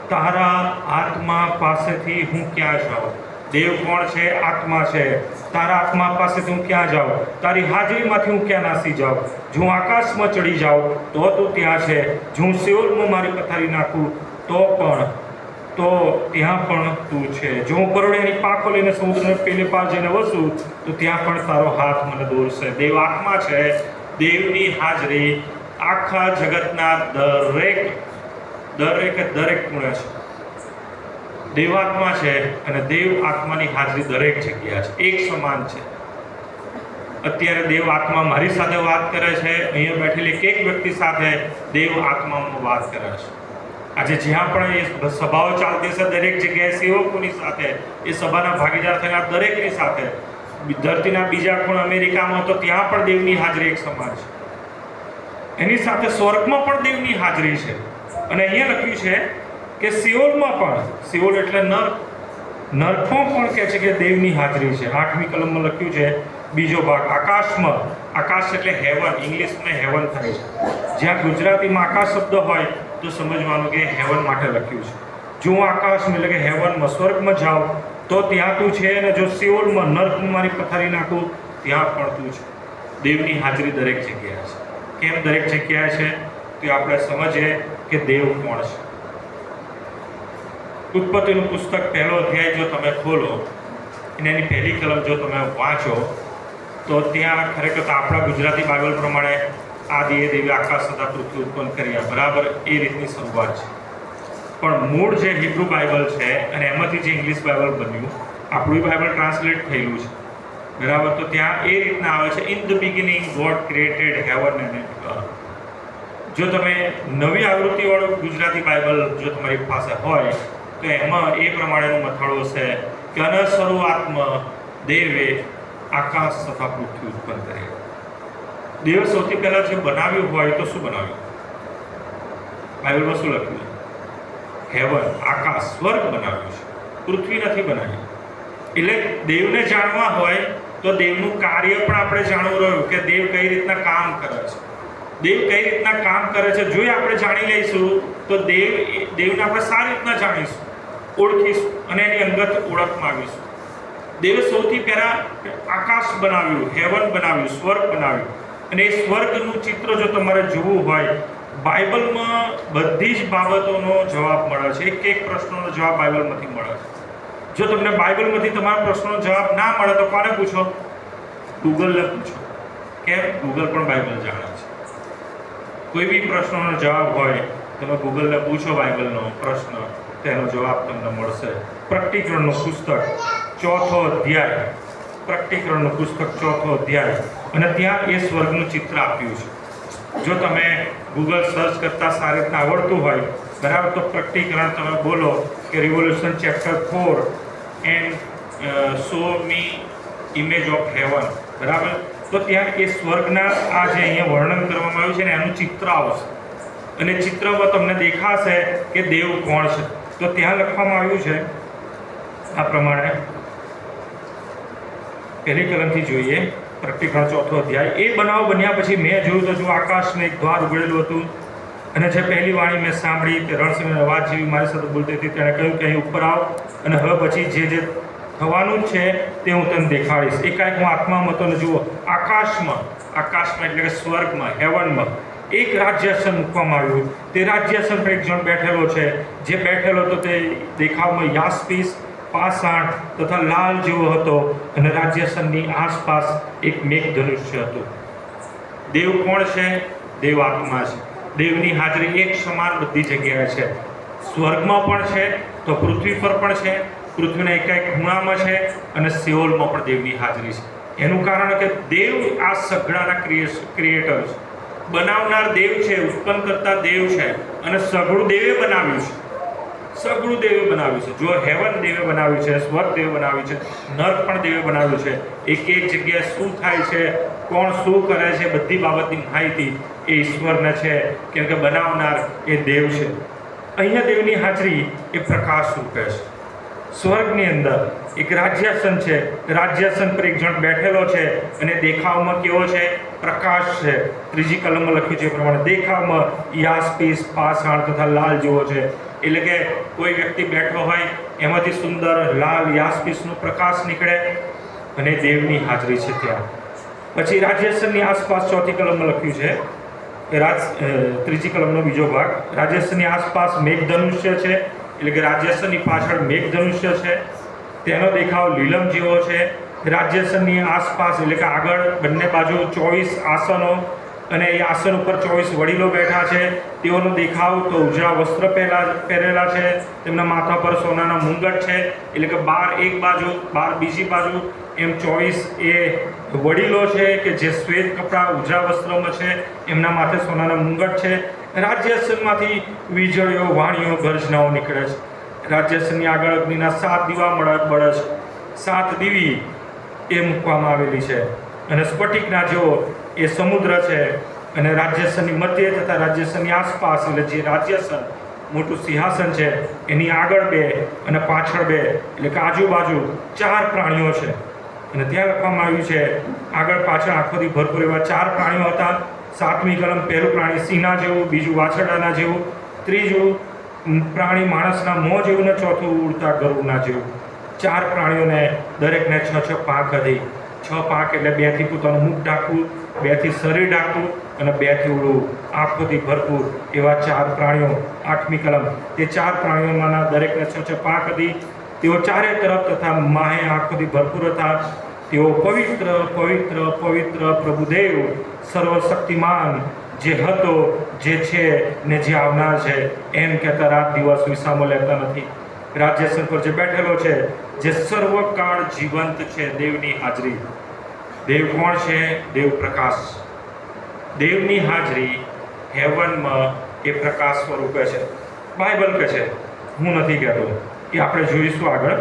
તારા આત્મા પાસેથી હું ક્યાં જાઉં. દેવ કોણ છે? આત્મા છે. તારા આત્મા પાસેથી હું ક્યાં જાઉં? તારી હાજરીમાંથી હું ક્યાં નાસી જાઉં? જો હું આકાશમાં ચડી જાઉં તો તું ત્યાં છે. જો હું શિઓલમાં મારી પથારી નાખું તો ત્યાં પણ તું છે. જો હું કરોડિયાની પાંખો લઈને સમુદ્રને પેલે પાર જઈને વસું તો ત્યાં પણ તારો હાથ મને દોરશે. દેવ આત્મા છે. દેવની હાજરી આખા જગતના દરેક ખૂણે છે. દેવ આત્મા છે અને દેવ આત્માની હાજરી દરેક જગ્યા છે, એક સમાન છે. અત્યારે દેવ આત્મા મારી સાથે વાત કરે છે, અહીંયા બેઠેલી એક વ્યક્તિ સાથે દેવ આત્મામાં વાત કરે છે. આજે જ્યાં પણ એ સભાઓ ચાલતી છે દરેક જગ્યાએ સેવકોની સાથે, એ સભાના ભાગીદાર થયેલા દરેકની સાથે, ધરતીના બીજા ખૂણ અમેરિકામાં તો ત્યાં પણ દેવની હાજરી એક સમાન છે. એની સાથે સ્વર્ગમાં પણ દેવની હાજરી છે. અને અહીંયા લખ્યું છે કે સિઓલમાં પણ, સિઓલ એટલે નર્કમાં પણ કહે છે કે દેવની હાજરી છે. 8મી કલમમાં લખ્યું છે બીજો ભાગ, આકાશમાં. આકાશ એટલે હેવન, ઇંગ્લિશમાં હેવન થાય છે. જ્યાં ગુજરાતીમાં આકાશ શબ્દ હોય તો સમજવાનું કે હેવન માટે લખ્યું છે. જો હું આકાશમાં એટલે કે હેવનમાં, સ્વર્ગમાં જાઉં તો ત્યાં તું છે, અને જો સિઓલમાં નર્કમાં મારી પથારી નાખું ત્યાં પણ તું છે. દેવની હાજરી દરેક જગ્યાએ છે. કેમ દરેક જગ્યાએ છે? તો આપણે સમજીએ કે દેવ કોણ છે. ઉત્પત્તિનું પુસ્તક 1લો અધ્યાય જો તમે ખોલો અને એની 1લી કલમ જો તમે વાંચો તો ત્યાં ખરેખર આપણા ગુજરાતી બાઇબલ પ્રમાણે આદિએ દેવે આકાશ તથા પૃથ્વી ઉત્પન્ન કર્યા, બરાબર એ રીતની શરૂઆત છે. પણ મૂળ જે હિબ્રુ બાઇબલ છે અને એમાંથી જે ઇંગ્લિશ બાઇબલ બન્યું, આપણું બાઇબલ ટ્રાન્સલેટ થયેલું છે, બરાબર, તો ત્યાં એ રીતના આવે છે, in the beginning God created heaven and earth. જો તમે નવી આવૃત્તિવાળું ગુજરાતી બાઇબલ જો તમારી પાસે હોય તો એમાં એ પ્રમાણેનું મથાળું છે કે અને શરૂઆતમાં દેવે આકાશ તથા પૃથ્વી ઉત્પન્ન કરી. દેવ સૌથી પહેલાં જે બનાવ્યું હોય તો શું બનાવ્યું? બાઇબલમાં શું લખ્યું? હેવન, આકાશ, સ્વર્ગ બનાવ્યું છે, પૃથ્વી નથી બનાવી. એટલે દેવને જાણવા હોય તો દેવનું કાર્ય પણ આપણે જાણવું રહ્યું કે દેવ કઈ રીતના કામ કરે છે. દેવ કઈ રીતના કામ કરે છે જો આપણે જાણી લઈશું તો દેવને આપણે સારી રીતના જાણીશું, ઓળખીશું અને એની અંગત ઓળખ માંગીશું. દેવે સૌથી પહેલા આકાશ બનાવ્યું, હેવન બનાવ્યું, સ્વર્ગ બનાવ્યું. અને એ સ્વર્ગનું ચિત્ર જો તમારે જોવું હોય, બાઇબલમાં બધી જ બાબતોનો જવાબ મળે છે. એક પ્રશ્નોનો જવાબ બાઇબલમાંથી મળે છે. જો તમને બાઇબલમાંથી તમારા પ્રશ્નોનો જવાબ ના મળે તો કોને પૂછો? ગૂગલને પૂછો. કેમ? ગૂગલ પણ બાઇબલ જાણે છે. કોઈ બી પ્રશ્નોનો જવાબ હોય તમે ગૂગલને પૂછો બાઇબલનો પ્રશ્ન, તેનો જવાબ તમને મળશે. પ્રકટીકરણનું પુસ્તક 4થો અધ્યાય, પ્રકટીકરણનું પુસ્તક 4થો અધ્યાય, અને ત્યાં એ સ્વર્ગનું ચિત્ર આપ્યું છે. જો તમે ગૂગલ સર્ચ કરતાં સારી રીતના આવડતું હોય, બરાબર, તો પ્રકટીકરણ તમે બોલો કે revolution chapter 4 and show me image of heaven, બરાબર, તો ત્યાં એ સ્વર્ગના આ જે અહીંયા વર્ણન કરવામાં આવ્યું છે ને એનું ચિત્ર આવશે. અને ચિત્રમાં તમને દેખાશે કે દેવ કોણ છે. તો ત્યાં લખવામાં આવ્યું છે આ પ્રમાણે, 1લી કલમથી જોઈએ, પ્રકટીકરણ 4થો અધ્યાય. એ બનાવ બન્યા પછી મેં જોયું તો જો આકાશને એક દ્વાર ઉઘડેલું હતું, અને જે પહેલી વાણી મેં સાંભળી તે રણસિંહનો અવાજ જેવી મારી સાથે બોલતી હતી. તેણે કહ્યું કે અહીં ઉપર આવ, અને હવે પછી જે થવાનું છે તે હું તને દેખાડીશ. એકાએક હું આત્મામાં હતો, ને જુઓ આકાશમાં એટલે કે સ્વર્ગમાં, હેવનમાં એક રાજ્યાસન મૂકવામાં આવ્યું. તે રાજ્યાસન પર એક જણ બેઠેલો છે. જે બેઠેલો હતો તે દેખાવમાં યાસ્પીસ, પાષાણ તથા લાલ જેવો હતો, અને રાજ્યાસનની આસપાસ એક મેઘધનુષ્ય હતું. દેવ કોણ છે? દેવ આત્મા છે. દેવની હાજરી એક સમાન બધી જગ્યાએ છે. સ્વર્ગમાં પણ છે તો પૃથ્વી પર પણ છે, પૃથ્વીના એકાએક ખૂણામાં છે, અને સિઓલમાં પણ દેવની હાજરી છે. એનું કારણ કે દેવ આ સઘળાના ક્રિએટર છે, બનાવનાર દેવ છે, ઉત્પન્ન કરતા દેવ છે, અને સઘળું દેવે બનાવ્યું છે. સઘળું દેવે બનાવ્યું છે. જો હેવન દેવે બનાવ્યું છે, સ્વર્ગ દેવે બનાવ્યું છે, નર્ક પણ દેવે બનાવ્યું છે. એક જગ્યાએ શું થાય છે, કોણ શું કરે છે, બધી બાબતની માહિતી એ ઈશ્વરને છે, કેમ કે બનાવનાર એ દેવ છે. અહીંયા દેવની હાજરી એ પ્રકાશ રૂપે છે. સ્વર્ગની અંદર એક રાજ્યાસન છે. રાજ્યાસન પર એક જણ બેઠેલો છે અને દેખાવમાં કેવો છે? પ્રકાશ છે. ત્રીજી કલમમાં લખ્યું છે એ પ્રમાણે દેખાવમાં યાસ્પીસ, પાષાણ તથા લાલ જેવો છે. એટલે કે કોઈ વ્યક્તિ બેઠો હોય એમાંથી સુંદર લાલ યાસ્પીસનો પ્રકાશ નીકળે અને દેવની હાજરી છે ત્યાં. પછી રાજ્યાસનની આસપાસ ચોથી કલમમાં લખ્યું છે ત્રીજી કલમનો બીજો ભાગ, રાજ્યાસનની આસપાસ મેઘધનુષ્ય છે. એટલે કે રાજ્યાસનની પાછળ મેઘધનુષ્ય છે, તેનો દેખાવ લીલમ જેવો છે. રાજ્યાસનની આસપાસ એટલે કે આગળ બંને બાજુ 24 આસનો અને એ આસન ઉપર 24 વડીલો બેઠા છે. તેઓનો દેખાવ તો ઉજળા વસ્ત્ર પહેરેલા છે, તેમના માથા પર સોનાના મુંગટ છે. એટલે કે 12 એક બાજુ 12 બીજી બાજુ એમ 24 એ વડીલો છે કે જે શ્વેત કપડાં ઉજળા વસ્ત્રોમાં છે, એમના માથે સોનાના મુંગટ છે. રાજ્યાસનમાંથી વીજળીઓ, વાણીઓ, ગર્જનાઓ નીકળે છે. રાજ્યાસનની આગળ અગ્નિના 7 દીવા બળે છે. 7 દીવી એ મૂકવામાં આવેલી છે અને સ્ફટિકના જેવો એ સમુદ્ર છે. અને રાજ્યાસનની મધ્ય તથા રાજ્યાસનની આસપાસ એટલે જે રાજ્યાસન મોટું સિંહાસન છે એની આગળ 2 અને પાછળ 2 એટલે કે આજુબાજુ 4 પ્રાણીઓ છે. અને ત્યાં લખવામાં આવ્યું છે આગળ પાછળ આંખોથી ભરપૂર એવા 4 પ્રાણીઓ હતા. 7મી કલમ, પહેલું પ્રાણી સિંહના જેવું, બીજું વાછરડાના જેવું, ત્રીજું પ્રાણી માણસના મોં જેવું ને ચોથું ઉડતા ગરુડના જેવું. 4 પ્રાણીઓને દરેકને 6 પાંખ હતી. 6 પાંખ એટલે 2થી પોતાનું મુખ ઢાંકવું, 2થી શરીર ઢાંકવું અને 2થી ઉડવું. આંખોથી ભરપૂર એવા 4 પ્રાણીઓ. 8મી કલમ, તે 4 પ્રાણીઓમાંના દરેકને 6 પાંખ હતી. તેઓ ચારે તરફ તથા માહે આંખોથી ભરપૂર હતા. તેઓ પવિત્ર પવિત્ર પવિત્ર પ્રભુદેવ સર્વશક્તિમાન જે હતો, જે છે ને જે આવનાર છે એમ કહેતા રાત દિવસ વિસામો લેતા નથી. રાજ્યાસન પર જે બેઠેલો છે, જે સર્વકાળ જીવંત છે. દેવની હાજરી. દેવ કોણ છે? દેવ પ્રકાશ. દેવની હાજરી હેવનમાં એ પ્રકાશ સ્વરૂપે છે. બાઇબલ કહે છે, હું નથી કહેતો. એ આપણે જોઈશું આગળ.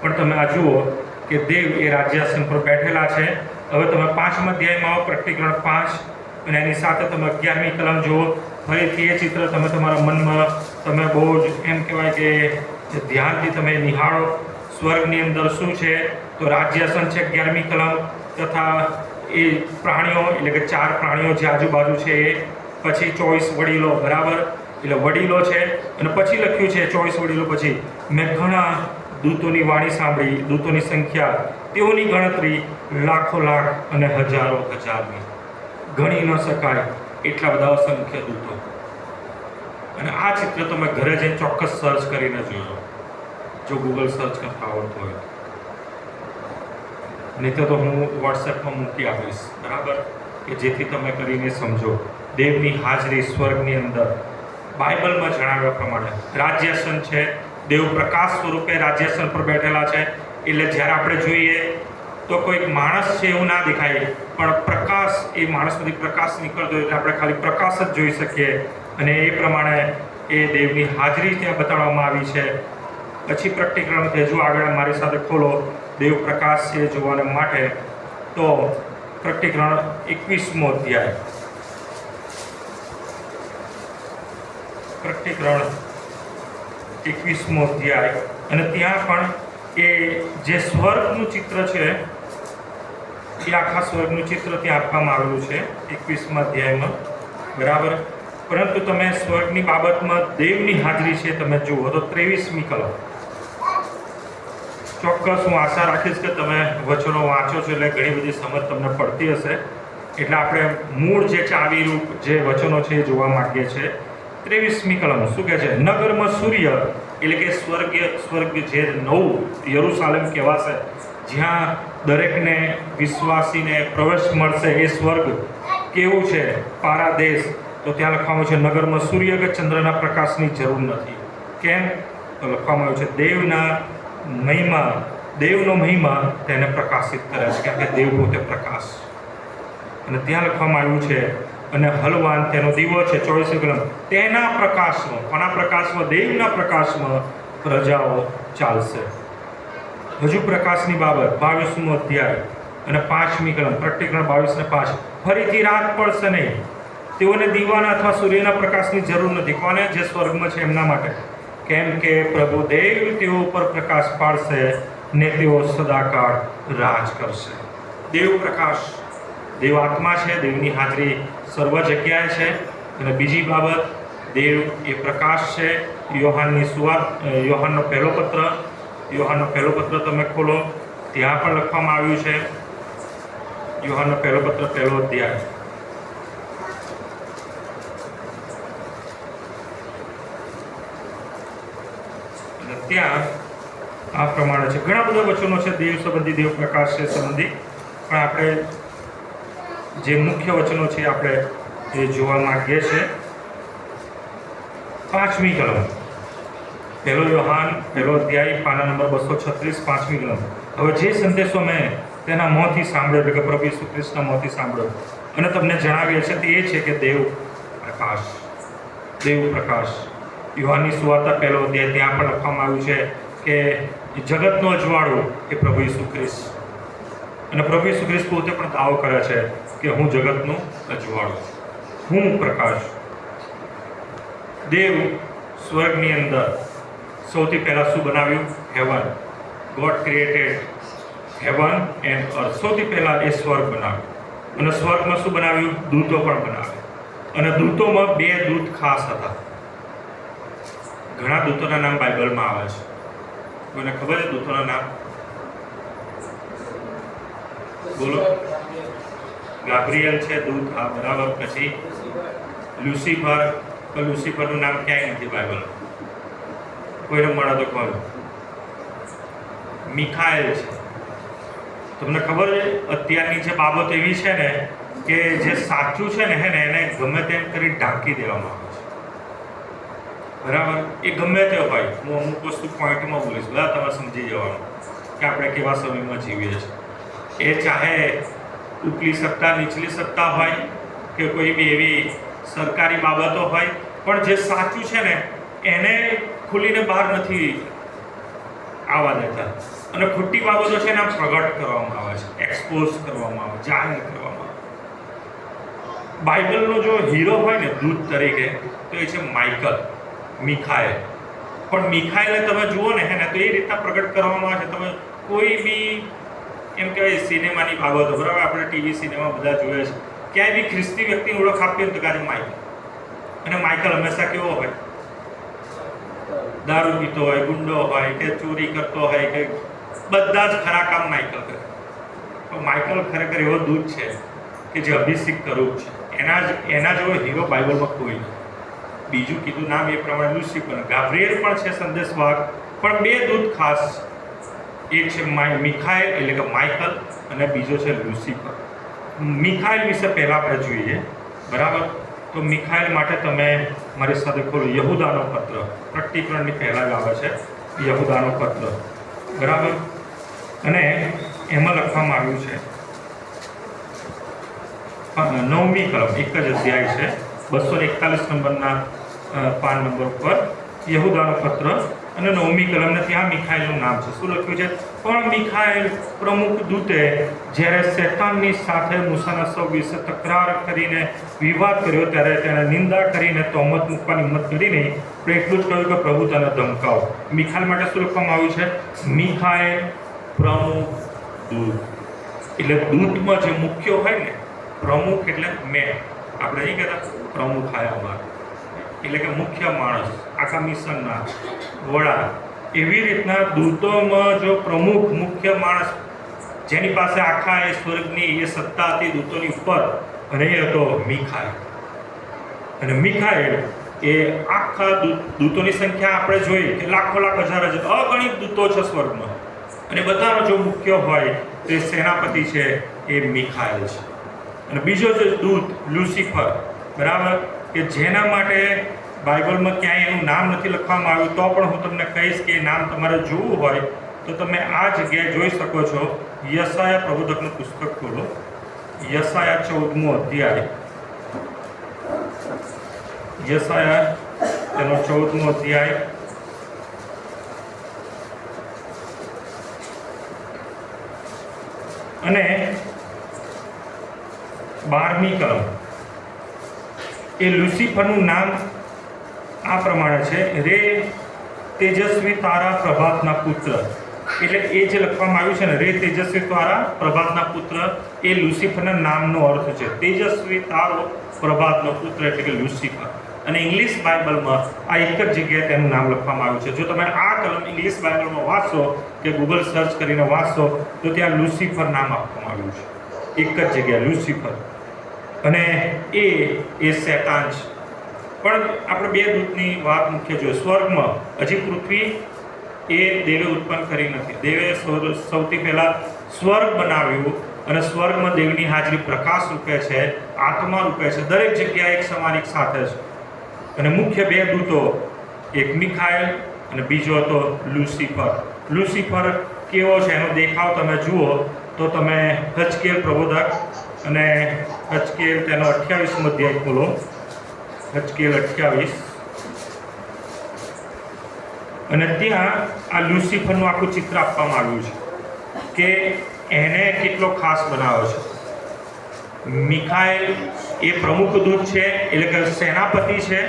પણ તમે આ જુઓ કે દેવ એ રાજ્યાસન પર બેઠેલા છે. હવે તમે 5મા અધ્યાયમાં આવો, પ્રકટીકરણ 5 અને એની સાથે તમે 11મી કલમ જુઓ. ફરીથી એ ચિત્ર તમે તમારા મનમાં તમે બહુ જ એમ કહેવાય કે ધ્યાનથી તમે નિહાળો. સ્વર્ગની અંદર શું છે? તો રાજ્યાસન છે 11મી કલમ, તથા એ પ્રાણીઓ એટલે કે 4 પ્રાણીઓ જે આજુબાજુ છે એ, પછી 24 વડીલો, બરાબર? એટલે વડીલો છે. અને પછી લખ્યું છે 24 વડીલો પછી, મેં ઘણા દૂતોની વાણી સાંભળી, દૂતોની સંખ્યા તેઓની ગણતરી લાખો લાખ અને હજારો હજારની, ગણી ન શકાય એટલા બધા અસંખ્ય દૂતો. અને આ ચિત્ર તમે ઘરે જઈને ચોક્કસ સર્ચ કરીને જોજો, જો ગૂગલ સર્ચ કરતા આવડતું હોય. નહીં તો હું વોટ્સએપમાં મૂકી આપીશ, બરાબર? કે જેથી તમે કરીને સમજો. દેવની હાજરી સ્વર્ગની અંદર બાઇબલમાં જણાવ્યા પ્રમાણે રાજ્યાસન છે. દેવ પ્રકાશ સ્વરૂપે રાજ્યાસન પર બેઠેલા છે. એટલે જ્યારે આપણે જોઈએ તો કોઈક માણસ છે એવું ના દેખાય, પણ પ્રકાશ, એ માણસમાંથી પ્રકાશ નીકળતો એટલે આપણે ખાલી પ્રકાશ જ જોઈ શકીએ. અને એ પ્રમાણે એ દેવની હાજરી ત્યાં બતાવવામાં આવી છે. પછી પ્રકટીકરણ હજુ આગળ મારી સાથે ખોલો. દેવ પ્રકાશ છે જોવાને માટે. તો પ્રકટીકરણ 21મો અધ્યાય, પ્રકટીકરણ 21મો અધ્યાય. અને ત્યાં પણ એ જે સ્વર્ગનું ચિત્ર છે એ આખા સ્વર્ગનું ચિત્ર ત્યાં આપવામાં આવેલું છે 21મા અધ્યાયમાં, બરાબર? પરંતુ તમે સ્વર્ગની બાબતમાં દેવની હાજરી છે તમે જુઓ તો 23મી કલમ. ચોક્કસ હું આશા રાખીશ કે તમે વચનો વાંચો છો એટલે ઘણી બધી સમજ તમને પડતી હશે. એટલે આપણે મૂળ જે ચાવીરૂપ જે વચનો છે એ જોવા માંગીએ છીએ. 23મી કલમ શું કહે છે? નગરમાં સૂર્ય એટલે કે સ્વર્ગ જે નવું યરુશાલેમ કહેવાશે, જ્યાં દરેકને વિશ્વાસીને પ્રવેશ મળશે. એ સ્વર્ગ કેવું છે? પારાદેશ. તો ત્યાં લખવામાં છે નગરમાં સૂર્ય કે ચંદ્રના પ્રકાશની જરૂર નથી. કેમ? તો લખવામાં આવ્યું છે દેવનો મહિમા તેને પ્રકાશિત કરે છે, કારણ કે દેવ પોતે પ્રકાશ. અને ત્યાં લખવામાં આવ્યું છે અને હલવાન તેનો દીવો છે 24મી કલમ, તેના પ્રકાશમાં, કોના પ્રકાશમાં? દેવના પ્રકાશમાં પ્રજાઓ ચાલશે. હજુ પ્રકાશની બાબત 22મો અધ્યાય અને 5મી કલમ, પ્રકટીકરણ 22 ને 5. ફરીથી રાત પડશે નહીં, તેઓને દીવાના અથવા સૂર્યના પ્રકાશની જરૂર નથી. કોને? જે સ્વર્ગમાં છે એમના માટે. કેમ કે પ્રભુ દેવ તેઓ પર પ્રકાશ પાડશે ને તેઓ સદાકાળ રાજ કરશે. દેવ પ્રકાશ, દેવ આત્મા છે, દેવની હાજરી સર્વ જગ્યાએ છે. અને બીજી બાબત, દેવ એ પ્રકાશ છે. યોહાનનો પહેલો પત્ર તમે ખોલો, ત્યાં પણ લખવામાં આવ્યું છે. યોહાનનો પહેલો પત્ર, પહેલો અધ્યાય. અને ત્યાં આ પ્રમાણે છે. ઘણા બધા વચનો છે દેવ સંબંધી, દેવ પ્રકાશ છે સંબંધી, પણ આપણે જે મુખ્ય વચનો છે આપણે એ જોવા માંગીએ છીએ. 5મી કલમ, પહેલો યોહાન પહેલો અધ્યાય, પાના નંબર 236, 5મી કલમ. હવે જે સંદેશો મેં તેના મોંથી સાંભળ્યો, એટલે કે પ્રભુ ઈસુ ખ્રિસ્તના મોંથી સાંભળ્યો અને તમને જણાવીએ છે તે એ છે કે દેવ પ્રકાશ. યોહાનની સુવાર્તા પહેલો અધ્યાય, ત્યાં પણ લખવામાં આવ્યું છે કે જગતનો અજવાળો એ પ્રભુ ઈસુ ખ્રિસ્ત. અને પ્રભુ ઈસુ ખ્રિસ્ત પોતે પણ દાવો કરે છે કે હું જગતનું અજવાળો, હું પ્રકાશ. દેવ સ્વર્ગની અંદર સૌથી પહેલાં શું બનાવ્યું? Heaven. God created heaven and earth. સૌથી પહેલાં એ સ્વર્ગ બનાવ્યું. અને સ્વર્ગમાં શું બનાવ્યું? દૂતો પણ બનાવ્યા. અને દૂતોમાં 2 દૂત ખાસ હતા. ઘણા દૂતોના નામ બાઇબલમાં આવે છે. કોઈને ખબર છે દૂતોના નામ? બોલો. ગાબ્રિયલ છે દૂત, હા બરાબર. પછી લ્યુસિફર. લ્યુસિફરનું નામ ક્યાંય નથી બાઇબલ. કોઈને મળે તો કહો. મિખાએલ છે. તમને ખબર છે અત્યારની જે બાબત એવી છે ને કે જે સાચું છે ને એને ગમે તેમ કરી ઢાંકી દેવામાં આવે છે. બરાબર? એ ગમે તે હોય. હું અમુક વસ્તુ પોઈન્ટમાં બોલીશ, બધા તમે સમજી જવાનું કે આપણે કેવા સમયમાં જીવીએ છીએ. એ ચાહે ઉપલી સત્તા, નીચલી સત્તા હોય કે કોઈ બી એવી સરકારી બાબતો હોય, પણ જે સાચું છે ને એને ખુલીને બહાર નથી આવવા દેતા. અને ખોટી બાબતો છે એને પ્રગટ કરવામાં આવે છે, એક્સપોઝ કરવામાં આવે, જાહેર કરવામાં આવે. બાઇબલનો જો હીરો હોય ને દૂત તરીકે તો એ છે મિખાએલ. પણ મિખાએલને તમે જુઓ ને તો એ રીતના પ્રગટ કરવામાં આવે છે. તમે કોઈ બી એમ કહેવાય સિનેમાની બાબતો, બરાબર, આપણે ટીવી સિનેમા બધા જોઈએ છે, ક્યાંય બી ખ્રિસ્તી વ્યક્તિની ઓળખ આપી હોય તો કાજે માઇકલ. અને માઇકલ હંમેશા કેવો હોય? દારૂ પીતો હોય, ગુંડો હોય, કે ચોરી કરતો હોય, કે બધા જ ખરા કામ માઇકલ કરે. તો માઇકલ ખરેખર એવો દૂત છે કે જે અભિષેક સ્વરૂપ છે. એના જેવો હીરો બાઇબલમાં કોઈ નથી. બીજું કીધું નામ એ પ્રમાણે લ્યુસિફર. ગાબ્રિએલ પણ છે સંદેશવાહક, પણ 2 દૂત ખાસ. એક છે મિખાએલ એટલે કે માઇકલ, અને બીજો છે લ્યુસિફર. મિખાએલ વિશે પહેલાં આપણે જોઈએ, બરાબર? તો મિખાએલ માટે તમે મારી સાથે ખોલો યહૂદાનો પત્ર. પ્રકટીકરણની પહેલાં જ આવે છે યહૂદાનો પત્ર, બરાબર? અને એમાં લખવામાં આવ્યું છે 9મી કલમ, એક જ અધ્યાય છે, 241 નંબરના પાન નંબર પર યહૂદાનો પત્ર અને 9મી કલમને ત્યાં મિખાએલનું નામ છે. શું લખ્યું છે? પણ મિખાએલ પ્રમુખ દૂતે જ્યારે શેતાનની સાથે મૂસાના સૌ વિશે તકરાર કરીને વિવાદ કર્યો ત્યારે તેણે નિંદા કરીને તહોમત મૂકવાની હિંમત કરી નહીં, પણ એટલું જ કહ્યું કે પ્રભુ તને ધમકાવો. મિખાએલ માટે શું લખવામાં આવ્યું છે? મિખાએલ પ્રમુખ દૂત. એટલે દૂતમાં જે મુખ્ય હોય ને, પ્રમુખ એટલે મેં, આપણે નહીં કહેતા પ્રમુખ આયા અમારે, એટલે કે મુખ્ય માણસ, આખા મિશનના વડા. એવી રીતના દૂતોમાં જો પ્રમુખ મુખ્ય માણસ જેની પાસે આખા એ સ્વર્ગની એ સત્તા હતી દૂતોની ઉપર, અને એ હતો મિખાએલ. અને મિખાએલ એ આખા દૂતોની સંખ્યા આપણે જોઈએ કે લાખો લાખ હજાર અગણિત દૂતો છે સ્વર્ગમાં, અને બધાનો જો મુખ્ય હોય તે સેનાપતિ છે એ મિખાએલ છે. અને બીજો જે દૂત લ્યુસિફર, બરાબર, કે જેના માટે બાઇબલમાં ક્યાંય એનું નામ નથી લખવામાં આવ્યું, તો પણ હું તમને કહીશ કે એ નામ તમારે જોવું હોય તો તમે આ જગ્યાએ જોઈ શકો છો. યશાયા પ્રબોધકનું પુસ્તક ખોલો, યશાયા 14મો અધ્યાય. યશાયા તેનો 14મો અધ્યાય અને 12મી કલમ. એ લ્યુસિફરનું નામ આ પ્રમાણે છે: રે તેજસ્વી તારા પ્રભાતના પુત્ર. એટલે એ જે લખવામાં આવ્યું છે ને, રે તેજસ્વી તારા પ્રભાતના પુત્ર, એ લુસિફરના નામનો અર્થ છે. તેજસ્વી તારો પ્રભાતનો પુત્ર એટલે કે લુસિફર. અને ઇંગ્લિશ બાઇબલમાં આ એક જ જગ્યાએ તેનું નામ લખવામાં આવ્યું છે. જો તમે આ કલમ ઇંગ્લિશ બાઇબલમાં વાંચો કે ગૂગલ સર્ચ કરીને વાંચો તો ત્યાં લુસિફર નામ આપવામાં આવ્યું છે. એક જ જગ્યાએ લુસિફર. અને એ શેતાન છે. પણ આપણે બે દૂતની વાત મુખ્ય જોઈએ. સ્વર્ગમાં હજી પૃથ્વી એ દેવે ઉત્પન્ન કરી નથી. દેવે સૌથી પહેલાં સ્વર્ગ બનાવ્યું અને સ્વર્ગમાં દેવની હાજરી પ્રકાશ રૂપે છે, આત્મા રૂપે છે, દરેક જગ્યાએ એક સમાન એક સાથે છે. અને મુખ્ય બે દૂતો, એક મિખાએલ અને બીજો હતો લુસિફર. લુસિફર કેવો છે એનો દેખાવ તમે જુઓ તો તમે હજકેલ પ્રબોધક અને હજકેલ તેનો 28મો અધ્યાય ખોલો. હજકેલ 28 અને ત્યાં આ લુસિફરનું આખું ચિત્ર આપવામાં આવ્યું છે કે એને કેટલો ખાસ બનાવ્યો છે. મિખાએલ એ પ્રમુખ દૂત છે, એટલે કે સેનાપતિ છે,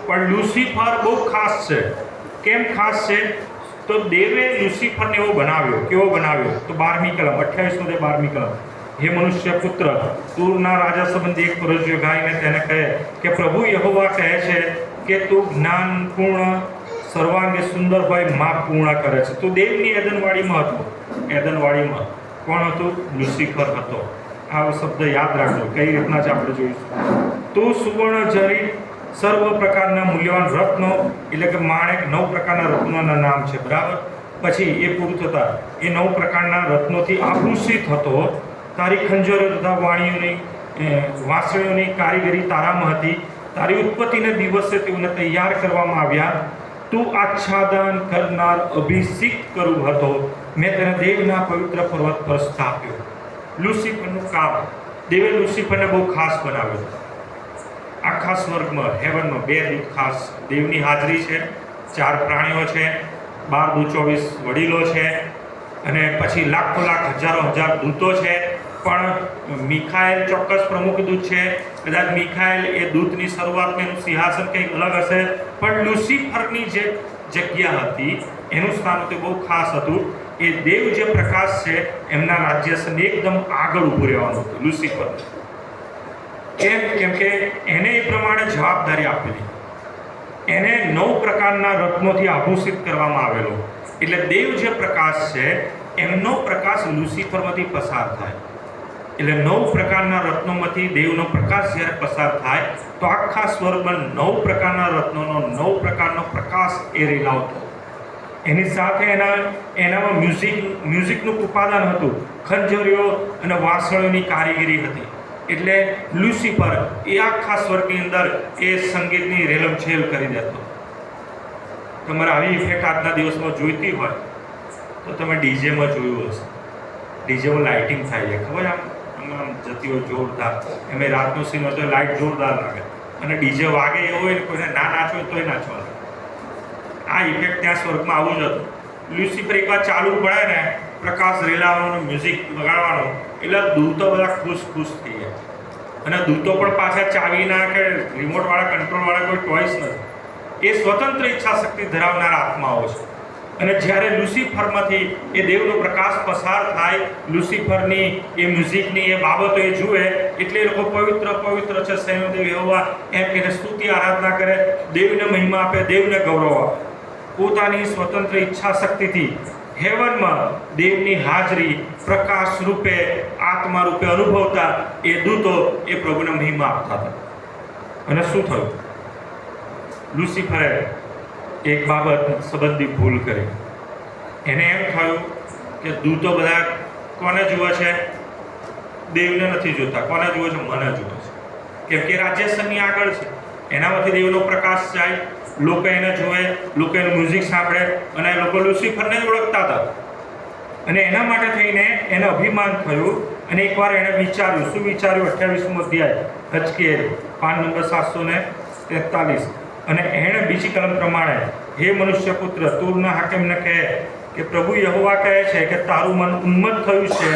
પણ લુસિફર બહુ ખાસ છે. કેમ ખાસ છે? તો દેવે લુસિફરને એવો બનાવ્યો. કેવો બનાવ્યો? તો 12મી કલમ 28 12મી કલમ, હે મનુષ્ય પુત્ર, તુરના રાજા સંબંધી એક ફરજિયો ગાઈને તેને કહે કે પ્રભુ યહોવા કહે છે કે તું જ્ઞાનપૂર્ણ, સર્વાંગે સુંદર હોય, માપ પૂર્ણ કરે છે. તું દેવની એદનવાડીમાં હતો. એદનવાડીમાં કોણ હતું? લુસિફર હતો. આ શબ્દ યાદ રાખજો, કઈ રીતના જ આપણે જોઈશું. તું સુવર્ણ જરી સર્વ પ્રકારના મૂલ્યવાન રત્નો, એટલે કે માણેક 9 પ્રકારના રત્નોના નામ છે, બરાબર. પછી એ પૂરું થતાં એ 9 પ્રકારના રત્નોથી આભૂષિત હતો. તારી ખંજરો તથા વાંસળીઓની કારીગરી તારામાં હતી. તારી ઉત્પત્તિને દિવસે તેઓને તૈયાર કરવામાં આવ્યા. તું આચ્છાદન કરનાર, અભિષિક્ત કરું હતો. મેં તેને દેવના પવિત્ર પર્વત પર સ્થાપ્યો. લુસિફરનું કામ, દેવે લુસિફરને બહુ ખાસ બનાવ્યો. આખા સ્વર્ગમાં, હેવનમાં 2 દૂત ખાસ. દેવની હાજરી છે, 4 પ્રાણીઓ છે, 12 દૂત 24 વડીલો છે, અને પછી લાખો લાખ હજારો હજાર દૂતો છે. પણ મિખાએલ ચોક્કસ પ્રમુખ દૂત છે. કદાચ મિખાએલ એ દૂતની શરૂઆતમાં એનું સિંહાસન કંઈક અલગ હશે, પણ લુસિફરની જે જગ્યા હતી એનું સ્થાન તે બહુ ખાસ હતું. એ દેવ જે પ્રકાશ છે એમના રાજ્યસનની એકદમ આગળ ઊભું રહેવાનું હતું લુસિફર. કેમ કે એને એ પ્રમાણે જવાબદારી આપેલી. એને 9 પ્રકારના રત્નોથી આભૂષિત કરવામાં આવેલો. એટલે દેવ જે પ્રકાશ છે એમનો પ્રકાશ લુસિફરમાંથી પસાર થાય. એટલે 9 પ્રકારના રત્નોમાંથી દેવનો પ્રકાશ જ્યારે પસાર થાય તો આખા સ્વર્ગમાં 9 પ્રકારના રત્નોનો 9 પ્રકારનો પ્રકાશ એ રેલાવતો. એની સાથે એનામાં મ્યુઝિકનું ઉપાદાન હતું. ખંજરીઓ અને વાંસળીઓની કારીગરી હતી. એટલે લુસિફર એ આખા સ્વર્ગની અંદર એ સંગીતની રેલમછેલ કરી દેતો. તમારે આવી ઇફેક્ટ આજના દિવસમાં જોઈતી હોય તો તમે ડીજેમાં જોયું હશે. ડીજેમાં લાઇટિંગ થાય છે, ખબર? આમ જતી હોય જોરદાર. એમાં રાતનો સીન હોય તો લાઇટ જોરદાર લાગે, અને ડીજે વાગે એવું હોય ને કોઈને ના નાચો હોય તોય નાચવાનું. આ ઇફેક્ટ ત્યાં સ્વર્ગમાં આવું જ હતું. લ્યુસિફર એકવાર ચાલુ પડે ને, પ્રકાશ રેલાવાનું, મ્યુઝિક વગાડવાનું, એટલે દૂતો બધા ખુશ થઈ જાય. અને દૂતો પણ પાછા ચાવીના કે રિમોટવાળા કંટ્રોલવાળા કોઈ ટોયસ નથી. એ સ્વતંત્ર ઈચ્છા શક્તિ ધરાવનારા આત્માઓ છે. અને જ્યારે લુસિફરમાંથી એ દેવનો પ્રકાશ પસાર થાય, લુસિફરની એ મ્યુઝિકની એ બાબતો એ જુએ, એટલે એ લોકો પવિત્ર પવિત્ર છે સૈન્યદેવ યહોવા એમ કહીને સ્તુતિ આરાધના કરે, દેવને મહિમા આપે, દેવને ગૌરવ આપે. પોતાની સ્વતંત્ર ઈચ્છા શક્તિથી હેવનમાં દેવની હાજરી પ્રકાશ રૂપે, આત્મા રૂપે અનુભવતા એ દૂતો એ પ્રભુને મહિમા આપતા હતા. અને શું થયું? લુસિફરે એક બાબત સંબંધી ભૂલ કરી. એને એમ થયું કે દૂતો બધા કોને જુએ છે? દેવને નથી જોતા. કોને જુએ છે? મને જુએ છે. કેમ કે રાજ્યસનની આગળ છે, એનામાંથી દેવનો પ્રકાશ જાય, લોકો એને જુએ, લોકો એનું મ્યુઝિક સાંભળે, અને લોકો લુસિફરને જ ઓળખતા હતા. અને એના માટે થઈને એને અભિમાન થયું. અને એકવાર એણે વિચાર્યું. શું વિચાર્યું? 28મો અધ્યાય હજકેલ પાન નંબર 743. અને એણે બીજી કલમ પ્રમાણે, હે મનુષ્ય પુત્ર, તુરના હાકીમને કહે કે પ્રભુ યહોવા કહે છે કે તારું મન ઉન્મત્ત થયું છે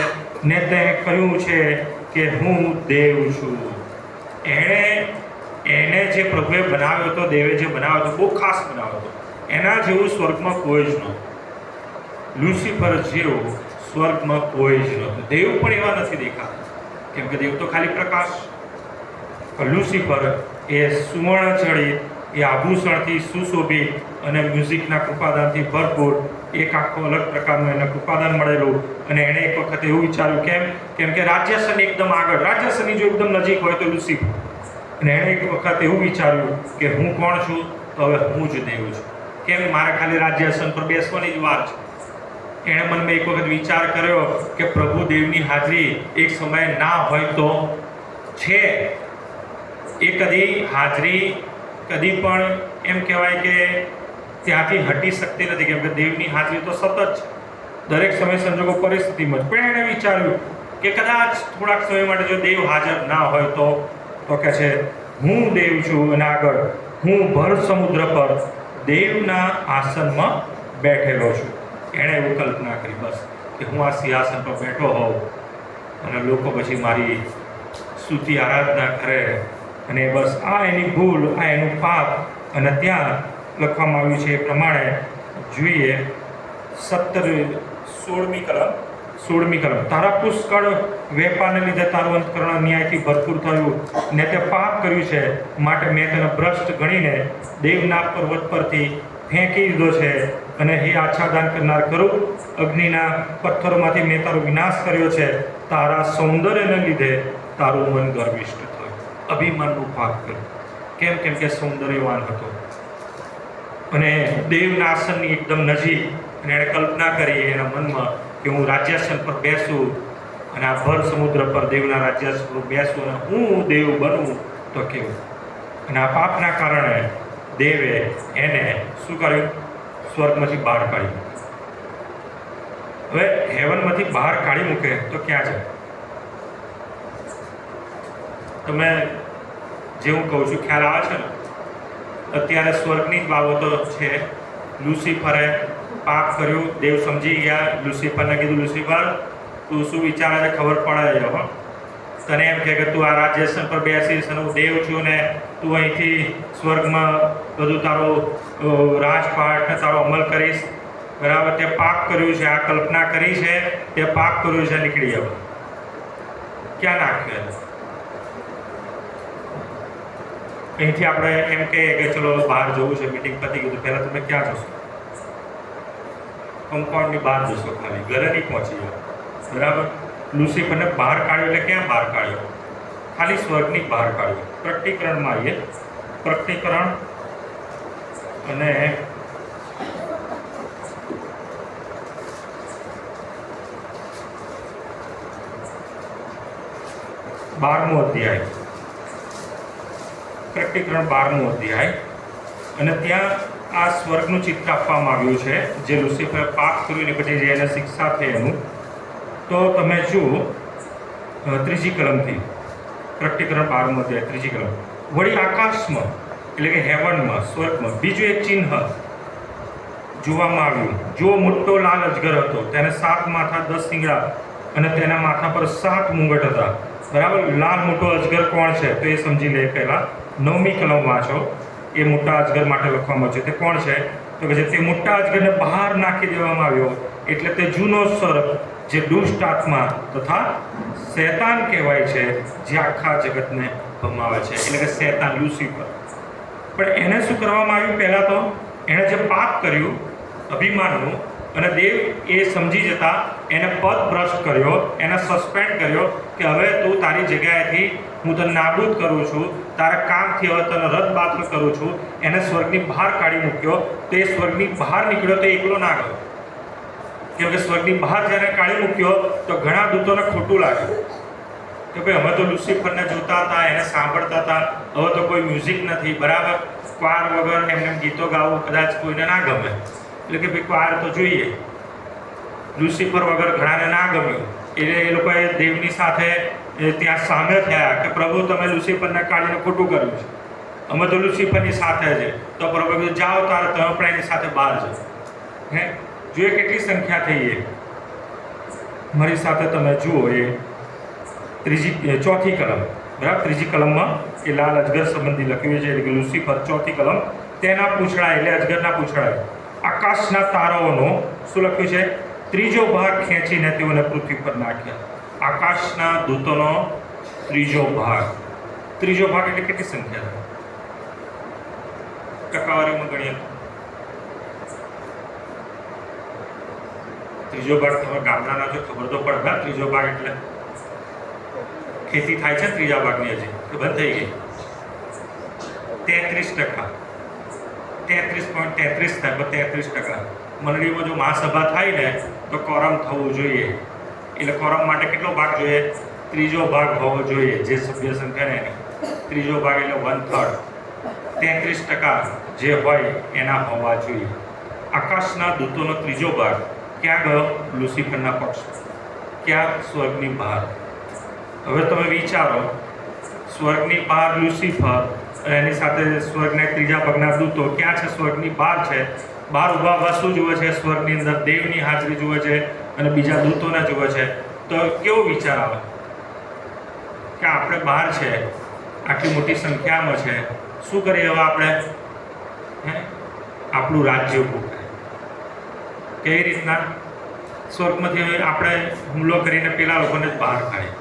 ને તે કહ્યું છે કે હું દેવ છું. એને જે પ્રભુએ બનાવ્યો હતો, દેવે જે બનાવ્યો હતો, બહુ ખાસ બનાવ્યો હતો. એના જેવું સ્વર્ગમાં કોઈ જ નહોતું. લ્યુસિફર જેવો સ્વર્ગમાં કોઈ જ નહોતું. દેવ પણ એવા નથી દેખાતા, કેમ કે દેવ તો ખાલી પ્રકાશ. પણ લ્યુસિફર એ સુવર્ણ જડિત, એ આભૂષણથી સુશોભિત અને મ્યુઝિકના કૃપાદાનથી ભરપૂર એક આખો અલગ પ્રકારનું એને કૃપાદાન મળેલું. અને એણે એક વખત એવું વિચાર્યું, કેમ કે રાજ્યસન એકદમ આગળ, રાજ્યસનની જો એકદમ નજીક હોય તો લ્યુસિફર. અને એણે એક વખત એવું વિચાર્યું કે હું કોણ છું? તો હવે હું જ દેવ છું. કેમ? મારે ખાલી રાજ્યસન પર બેસવાની જ વાર છે. એણે મનમાં એક વખત વિચાર કર્યો કે પ્રભુ દેવની હાજરી એક સમયે ના હોય તો છે. એ કદી હાજરી કદી પણ એમ કહેવાય કે ત્યાંથી હટી શકતી નથી, કેમ કે દેવની હાજરી તો સતત છે, દરેક સમય સંજોગો પરિસ્થિતિમાં જ. પણ એણે વિચાર્યું કે કદાચ થોડાક સમય માટે જો દેવ હાજર ના હોય તો કહે છે હું દેવ છું અને આગળ હું ભર સમુદ્ર પર દેવના આસનમાં બેઠેલો છું. એણે એવું કલ્પના કરી બસ કે હું આ સિંહાસન પર બેઠો હોઉં અને લોકો પછી મારી સ્તુતિ આરાધના કરે. અને બસ આ એની ભૂલ, આ એનું પાપ. અને ત્યાં લખવામાં આવ્યું છે એ પ્રમાણે જોઈએ 16મી કલમ, તારા પુષ્કળ વેપારને લીધે તારું અંતકરણ ન્યાયથી ભરપૂર થયું ને તે પાપ કર્યું છે, માટે મેં તેને ભ્રષ્ટ ગણીને દેવના પર્વત પરથી ફેંકી દીધો છે. અને હે આચ્છાદન કરનાર કરું, અગ્નિના પથ્થરોમાંથી મેં તારો વિનાશ કર્યો છે. તારા સૌંદર્યને લીધે તારું મન ગર્વિષ્ઠ થયું, અભિમાનનું પાપ કર્યું. કેમ કે સૌંદર્યવાન હતો અને દેવના આસનની એકદમ નજીક. અને એણે કલ્પના કરી એના મનમાં કે હું રાજ્યાસન પર બેસું અને આ ભર સમુદ્ર પર દેવના રાજ્યાસન પર બેસું અને હું દેવ બનું તો કેવું. અને આ પાપના કારણે દેવે એને શું કર્યું? સ્વર્ગમાંથી બહાર કાઢી. હવે હેવનમાંથી બહાર કાઢી મૂકે તો ક્યાં જાય? તમે જે હું કહું છું ખ્યાલ આવે છે ને? અત્યારે સ્વર્ગની જ બાબતો છે. લ્યુસિફરે પાપ કર્યું, દેવ સમજી ગયા. લ્યુસિફરને કીધું લ્યુસિફર તું શું વિચારે છે ખબર પડે છે. તને એમ કહે કે તું આ રાજ્યાસન પર બેસીશ અને હું દેવ છું ને તું અહીંથી સ્વર્ગમાં બધું તારો રાજપાટ ને તારો અમલ કરીશ. બરાબર? તે પાપ કર્યું છે, આ કલ્પના કરી છે, તે પાપ કર્યું છે, નીકળી જાવ. ક્યાં નાખ્યું? અહીંથી આપણે એમ કહીએ કે ચલો બહાર જવું છે, મીટિંગ પતી ગયું, તો પહેલાં તમે ક્યાં જશો? કમ્પાઉન્ડની બહાર જશો, ખાલી ઘરે નહીં પહોંચી જાઓ. બરાબર? લ્યુસિફરને બહાર કાઢ્યો એટલે ક્યાં બહાર કાઢ્યો? ખાલી સ્વર્ગની બહાર કાઢ્યો. પ્રકટીકરણમાં આવીએ. પ્રકટીકરણ અને 12મો અધ્યાય. પ્રકટીકરણ 12મો અધ્યાય. અને ત્યાં આ સ્વર્ગનું ચિત્ર આપવામાં આવ્યું છે, જે લુસિફર પાપ કર્યું ને પછી જે એને શિક્ષા થઈ એનું. તો તમે જુઓ 3જી કલમથી. પ્રકટીકરણ 12મો અધ્યાય 3જી કલમ. વળી આકાશમાં એટલે કે હેવનમાં, સ્વર્ગમાં બીજું એક ચિહ્ન જોવામાં આવ્યું. જો મોટો લાલ અજગર હતો, તેને 7 માથા 10 શિંગડા અને તેના માથા પર 7 મુંગટ હતા. બરાબર? લાલ મોટો અજગર કોણ છે તો એ સમજી લે. પહેલાં 9મી કલમ વાંચો. એ મોટા અજગર માટે લખવામાં છે તે કોણ છે તો કે તે મોટા અજગરને બહાર નાખી દેવામાં આવ્યો. એટલે તે જૂનો સર્પ જે દુષ્ટ આત્મા તથા શૈતાન કહેવાય છે, જે આખા જગતને ભમાવે છે, એટલે કે શૈતાન, લ્યુસિફર. પણ એને શું કરવામાં આવ્યું? પહેલાં તો એણે જે પાપ કર્યું અભિમાનનું, અને દેવ એ સમજી જતા એને પદ ભ્રષ્ટ કર્યો, એને સસ્પેન્ડ કર્યો કે હવે તું તારી જગ્યાએથી હું તને નાબૂદ કરું છું, તારા કામથી હવે તને રદબાતલ કરું છું. એને સ્વર્ગની બહાર કાઢી મૂક્યો. તે સ્વર્ગની બહાર નીકળ્યો તો એકલો ના ગયો, કેમ કે સ્વર્ગની બહાર જ્યારે કાઢી મૂક્યો તો ઘણા દૂતોને ખોટું લાગ્યું કે ભાઈ અમે તો લ્યુસિફરને જોતા હતા, એને સાંભળતા હતા, હવે તો કોઈ મ્યુઝિક નથી. બરાબર? ક્વાર વગર એમને ગીતો ગાવું કદાચ કોઈને ના ગમે, એટલે કે ભાઈ ક્વાર તો જોઈએ. લ્યુસિફર વગર ઘણાને ના ગમ્યું, એટલે એ લોકોએ દેવની સાથે ત્યાં સામે થયા કે પ્રભુ તમે લ્યુસિફરને કાઢીને ખોટું કર્યું છે, અમે તો લ્યુસિફરની સાથે છે. તો પ્રભુ કીધું જાઓ તારે તમે પણ એની સાથે બહાર જાઓ. હે જોઈએ કેટલી સંખ્યા થઈ એ. મારી સાથે તમે જુઓ એ 4થી કલમ. બરાબર? 3જી કલમમાં એ લાલ અજગર સંબંધી લખ્યું છે, એટલે કે લ્યુસિફર. 4થી કલમ તેના પૂંછડા એટલે અજગરના પૂંછડા આકાશના તારાઓનો શું લખ્યું છે ત્રીજો ભાગ ખેંચીને તેઓને પૃથ્વી પર નાખ્યા. આકાશના દૂતોનો ત્રીજો ભાગ એટલે કેટલી સંખ્યા છે? ટકાવારીમાં ગણીએ ત્રીજો ભાગ તમે ગામડાના જો ખબર તો પડે. ત્રીજો ભાગ એટલે ખેતી થાય છે ત્રીજા ભાગની હજી કે બંધ થઈ ગઈ? 33%. 33.33 થાય, 33%. મંડળીમાં જો મહાસભા થાય ને તો કોરમ થવું જોઈએ. એટલે કોરમ માટે કેટલો ભાગ જોઈએ? ત્રીજો ભાગ હોવો જોઈએ. જે સભ્ય સંખ્યા ને ત્રીજો ભાગ એટલે 1/3. 33% જે હોય એના હોવા જોઈએ. આકાશના દૂતોનો ત્રીજો ભાગ ક્યાં ગયો? લુસિફરના પક્ષ. ક્યાં? સ્વર્ગની બહાર. હવે તમે વિચારો, સ્વર્ગની બહાર લુસિફર અને એની સાથે સ્વર્ગના ત્રીજા ભાગના દૂતો ક્યાં છે? સ્વર્ગની બહાર છે. બહાર ઊભા શું જુએ છે? સ્વર્ગની અંદર દેવની હાજરી જુએ છે અને બીજા દૂતોને જુએ છે. તો કેવો વિચાર આવે કે આપણે બહાર છે, આટલી મોટી સંખ્યામાં છે, શું કરીએ હવે આપણે? આપણું રાજ્ય ઊભું કરે. કેવી રીતના? સ્વર્ગમાંથી આપણે હુમલો કરીને પેલા લોકોને જ બહાર કાઢે.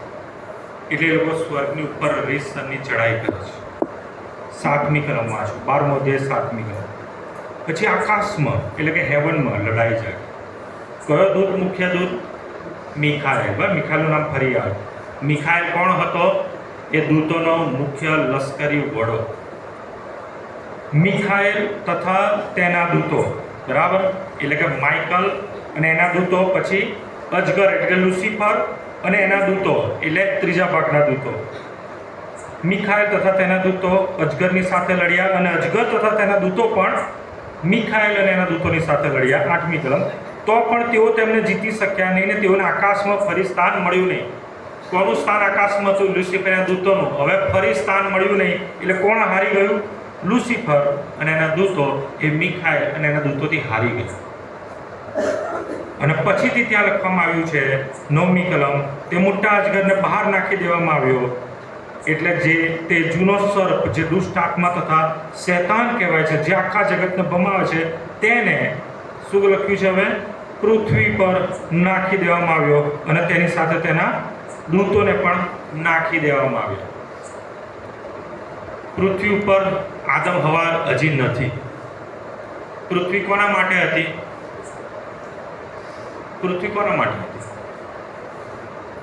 એટલે એ લોકો સ્વર્ગની ઉપર રીતસરની ચઢાઈ કરે છે. 7મી કલમમાં છું, 12મો અધ્યાય 7મી કલમ. પછી આકાશમાં એટલે કે હેવનમાં લડાઈ જાય. કયો દૂત? મુખ્ય દૂત મિખાએલ. મિખાએલનું નામ ફરી આવે. મિખાએલ કોણ હતો? એ દૂતોનો મુખ્ય લશ્કરી વડો. મિખાએલ તથા તેના દૂતો, બરાબર, એટલે કે માઇકલ અને એના દૂતો, પછી અજગર એટલે લુસિફર અને એના દૂતો એટલે ત્રીજા ભાગના દૂતો. મિખાએલ તથા તેના દૂતો અજગરની સાથે લડ્યા અને અજગર તથા તેના દૂતો પણ મિખાએલ અને એના દૂતોની સાથે લડ્યા. 8મી કલમ. તો પણ તેઓ તેમને જીતી શક્યા નહીં ને તેઓને આકાશમાં ફરી સ્થાન મળ્યું નહીં. કોનું સ્થાન આકાશમાં હતું? લુસિફરના દૂતોનું. હવે ફરી સ્થાન મળ્યું નહીં એટલે કોણ હારી ગયું? લુસિફર અને એના દૂતો એ મિખાએલ અને એના દૂતોથી હારી ગયા. અને પછીથી ત્યાં લખવામાં આવ્યું છે 9મી કલમ, તે મોટા અજગરને બહાર નાખી દેવામાં આવ્યો. એટલે જે તે જૂનો સર્પ, જે દુષ્ટ આત્મા તથા શૈતાન કહેવાય છે, જે આખા જગતને ભમાવે છે, તેને શું લખ્યું છે? હવે પૃથ્વી પર નાખી દેવામાં આવ્યો અને તેની સાથે તેના દૂતોને પણ નાખી દેવામાં આવ્યા. પૃથ્વી ઉપર આદમ હવા હજી નથી. પૃથ્વી કોના માટે હતી? પૃથ્વી કોના માટે હતી?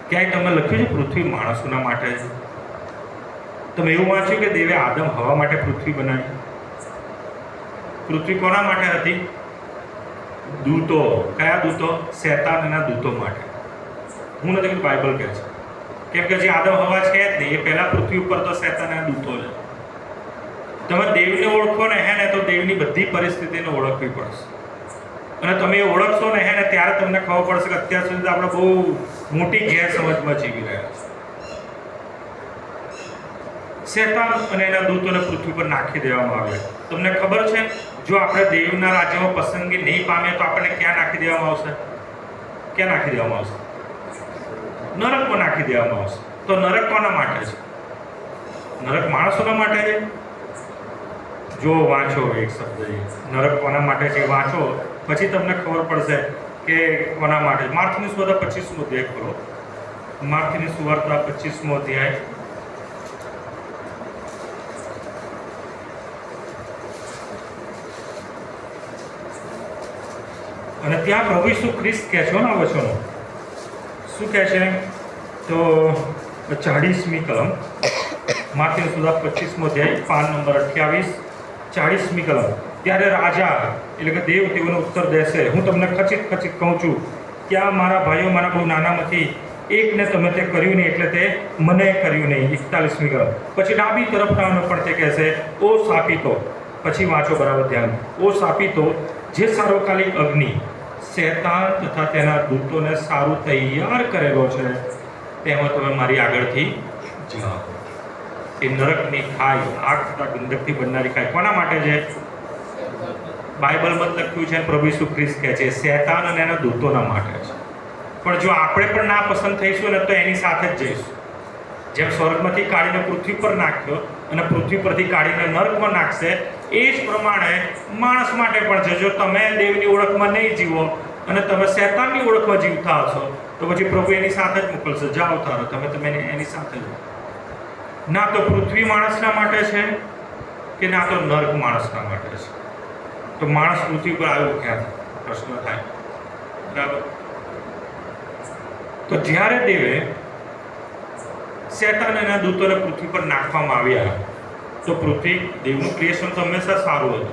ક્યાંય તમે લખ્યું છે પૃથ્વી માણસોના માટે છે? તમે એવું વાંચ્યું કે દેવે આદમ હવા માટે પૃથ્વી બનાવી? પૃથ્વી કોના માટે હતી? દૂતો. કયા દૂતો? શૈતાન એના દૂતો માટે. હું નથી કીધું, બાઇબલ કહે છે. કેમ કે જે આદમ હવા છે જ નહીં, એ પહેલા પૃથ્વી ઉપર તો શૈતાન એના દૂતો છે. તમે દેવને ઓળખો ને તો દેવની બધી પરિસ્થિતિને ઓળખવી પડશે. અને તમે એ ઓળખશો ને ત્યારે તમને ખબર પડશે કે અત્યાર સુધી આપણે બહુ મોટી ગેરસમજમાં જીવી રહ્યા છીએ. શૈતાન અને એના દૂતોને પૃથ્વી પર નાખી દેવામાં આવ્યા. તમને ખબર છે, જો આપણે દેવના રાજ્યમાં પસંદગી નહીં પામીએ તો આપણને ક્યાં નાખી દેવામાં આવશે? ક્યાં નાખી દેવામાં આવશે? નરકમાં નાખી દેવામાં આવશે. તો નરક કોના માટે છે? નરક માણસોના માટે છે. જો વાંચો એક શબ્દ, નરક કોના માટે છે વાંચો, પછી તમને ખબર પડશે કે કોના માટે. માર્થની સુવાર્તા 25મો અધ્યાય ખોલો. માર્થની સુવાર્તા 25મો અધ્યાય. અને ત્યાં પ્રભુ ઈસુ ખ્રિસ્ત કહે છે ને વચનો શું કહે છે? તો 40મી કલમ, માર્થની સુવાર્તા 25મો અધ્યાય, પાન નંબર 28, 40મી કલમ. ત્યારે રાજા એટલે કે દેવ તેઓનો ઉત્તર દેશે, હું તમને ખચિત કહું છું કે આ મારા ભાઈઓ મારા બહુ નાનામાંથી એકને તમે તે કર્યું નહીં એટલે તે મને કર્યું નહીં. 41મી કલમ. પછી ડાબી તરફનાઓને પણ તે કહેશે, ઓ શાપિતો. પછી વાંચો બરાબર ધ્યાન. ઓ શાપિતો, જે સાર્વકાલિક અગ્નિ શૈતાન તથા તેના દૂતોને સારું તૈયાર કરેલો છે, તેમાં તમે મારી આગળથી જાઓ. એ નરકની ખાઈ, આગ તથા ગંધકથી બનનારી ખાઈ કોના માટે છે? બાઇબલમાં લખ્યું છે, પ્રભુ ઈસુ ખ્રિસ્ત કહે છે, શૈતાન અને એના દૂતોના માટે છે. પણ જો આપણે પણ ના પસંદ થઈશું ને તો એની સાથે જ જઈશું. જેમ સ્વર્ગમાંથી કાઢીને પૃથ્વી પર નાખ્યો અને પૃથ્વી પરથી કાઢીને નર્કમાં નાખશે, એ જ પ્રમાણે માણસ માટે પણ છે. જો તમે દેવની ઓળખમાં નહીં જીવો અને તમે શૈતાનની ઓળખમાં જીવતા હશો તો પછી પ્રભુ એની સાથે જ મોકલશે, જાઓ તારો તમે એની સાથે જ. ના તો પૃથ્વી માણસના માટે છે કે ના તો નર્ક માણસના માટે છે. તો માણસ પૃથ્વી પર આવ્યો ક્યાંથી? પ્રશ્ન થાય, બરાબર? તો જ્યારે દેવે શેતાન એના દૂતોને પૃથ્વી પર નાખવામાં આવ્યા તો પૃથ્વી, દેવનું ક્રિએશન તો હંમેશા સારું હતું.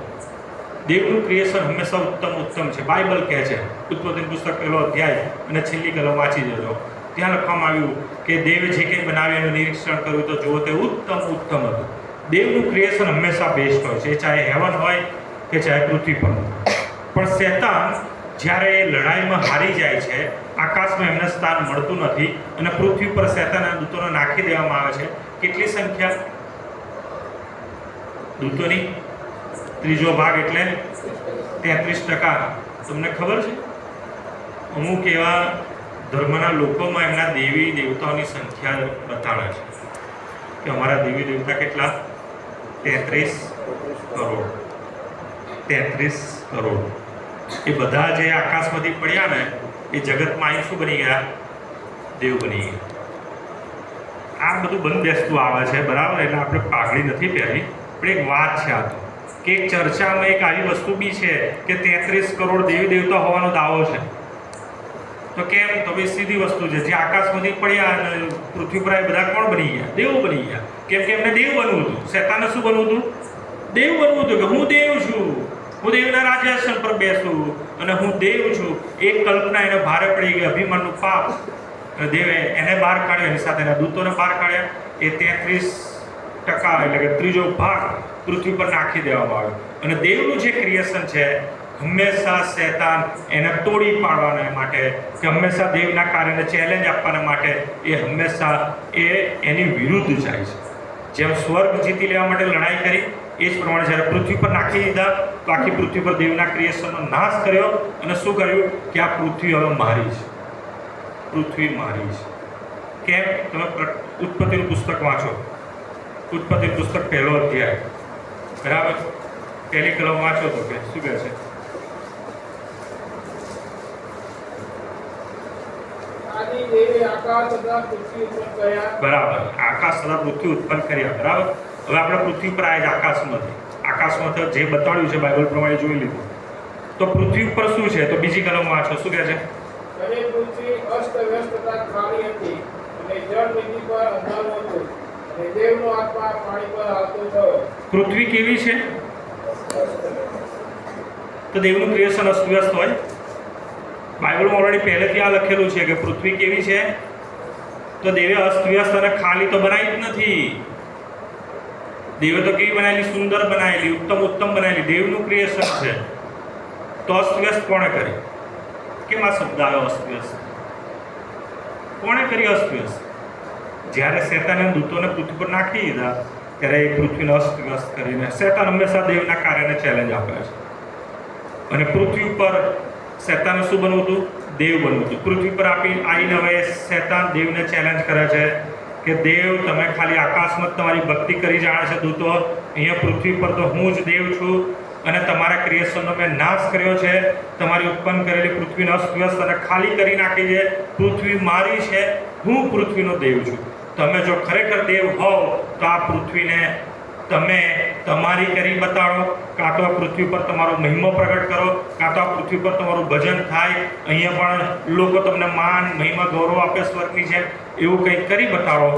દેવનું ક્રિએશન હંમેશા ઉત્તમ છે. બાઇબલ કહે છે, ઉત્પત્તિ પુસ્તક 1લો અધ્યાય અને છેલ્લી કલમ વાંચી જજો. ત્યાં લખવામાં આવ્યું કે દેવે જે કંઈ બનાવ્યું એનું નિરીક્ષણ કર્યું તો જુઓ તે ઉત્તમ હતું. દેવનું ક્રિએશન હંમેશા બેસ્ટ હોય છે, ચાહે હેવન હોય કે ચાહે પૃથ્વી પર. પણ શેતાન જ્યારે એ લડાઈમાં હારી જાય છે, આકાશમાં એમને સ્થાન મળતું નથી અને પૃથ્વી પર શેતાનના દૂતોને નાખી દેવામાં આવે છે. કેટલી સંખ્યા દૂતોની? 3જો ભાગ એટલે 33%. તમને ખબર છે અમુક એવા ધર્મના લોકોમાં એમના દેવી દેવતાઓની સંખ્યા બતાવે છે કે અમારા દેવી દેવતા કેટલા? 33 કરોડ. 33 કરોડ. એ બધા જે આકાશમાંથી પડ્યા ને એ જગતમાં અહીં શું બની ગયા? દેવ બની ગયા. આ બધું બંધ બેસતું આવે છે, બરાબર? એટલે આપણે પાઘડી નથી પહેરી, પણ એક વાત છે આ તો, કે એક ચર્ચામાં એક આવી વસ્તુ બી છે કે 33 કરોડ દેવી દેવતા હોવાનો દાવો છે. તો કેમ? તો ભાઈ સીધી વસ્તુ છે, જે આકાશમાંથી પડ્યા અને પૃથ્વી પર એ બધા કોણ બની ગયા? દેવ બની ગયા. કેમ કે એમને દેવ બનવું હતું. શેતાનને શું બનવું હતું? દેવ બનવું હતું, કે હું દેવ છું, હું દેવના રાજ્યાસન પર બેસું અને હું દેવ છું. એક કલ્પના એને ભારે પડી ગઈ, અભિમાનનું પાપ, અને દેવે એને બહાર કાઢ્યો, એની સાથે એના દૂતોને બહાર કાઢ્યા. એ 33% એટલે કે 3જો ભાગ પૃથ્વી પર નાખી દેવામાં આવ્યો. અને દેવનું જે ક્રિએશન છે હંમેશા શેતાન એને તોડી પાડવાના માટે, કે હંમેશા દેવના કાર્યને ચેલેન્જ આપવાના માટે એ હંમેશા એની વિરુદ્ધ જાય છે. જેમ સ્વર્ગ જીતી લેવા માટે લડાઈ કરી, એ જ પ્રમાણે જ્યારે પૃથ્વી પર નાખી દીધા તો આખી પૃથ્વી પર દેવના ક્રિએશનનો નાશ કર્યો અને શું કર્યું કે આ પૃથ્વી હવે મારી છે. પૃથ્વી મારી છે. કેમ? તમે ઉત્પત્તિનું પુસ્તક વાંચો. ઉત્પત્તિ પુસ્તક 1લો અધ્યાય, બરાબર? 1લી કલમ વાંચો તો કે શું કહે છે? બરાબર, આકાશ તથા પૃથ્વી ઉત્પન્ન કર્યા. બરાબર. હવે આપણે પૃથ્વી પર આવ્યા આકાશમાંથી જે બતાડ્યું છે બાઇબલ પ્રમાણે જોઈ લીધું. તો પૃથ્વી ઉપર શું છે? તો બીજી કલમ વાંચો, શું કહે છે? પૃથ્વી અસ્તવ્યસ્ત તથા ખાલી હતી અને જળ નિધિ પર અંધારું હતું અને દેવનો આત્મા પાણી પર હાલતો થયો. પૃથ્વી કેવી છે? તો દેવનું ક્રિએશન અસ્તવ્યસ્ત હોય. બાઇબલમાં ઓલરેડી પહેલેથી આ લખેલું છે કે પૃથ્વી કેવી છે? તો દેવે અસ્તવ્યસ્ત અને ખાલી તો બનાવી જ નથી. દેવે તો કેવી બનાવેલી? સુંદર બનાવેલી, ઉત્તમ બનાવેલી. દેવનું ક્રિએશન છે. તો અસ્તવ્યસ્ત કોણે કરી? કેમ આ શબ્દ આવ્યો અસ્તવ્યસ્ત? કોણે કરી અસ્તવ્યસ્ત? જ્યારે શેતાને દૂતોને પૃથ્વી પર નાખી દીધા ત્યારે એ પૃથ્વીને અસ્તવ્યસ્ત કરીને, શેતાન હંમેશા દેવના કાર્યને ચેલેન્જ આપે છે. અને પૃથ્વી ઉપર શેતાને શું બનવું હતું? દેવ બનવું હતું. પૃથ્વી પર આવીને હવે શેતાન દેવને ચેલેન્જ કરે છે કે દેવ, તમે ખાલી આકાશમાં તમારી ભક્તિ કરી જાણે છે દૂતો, અહીંયા પૃથ્વી પર તો હું જ દેવ છું અને તમારા ક્રિએશનનો મેં નાશ કર્યો છે. તમારી ઉત્પન્ન કરેલી પૃથ્વીને અસ્તવ્યસ્ત અને ખાલી કરી નાખી છે. પૃથ્વી મારી છે, હું પૃથ્વીનો દેવ છું. તમે જો ખરેખર દેવ હોવ તો આ પૃથ્વીને તમે તમારી કરી બતાડો, કાં તો આ પૃથ્વી પર તમારો મહિમા પ્રગટ કરો, કાં તો આ પૃથ્વી પર તમારું ભજન થાય. અહીંયા પણ લોકો તમને માન, મહિમા, ગૌરવ આપે સ્વર્ગની જેમ. એવું કંઈક કરી બતાડો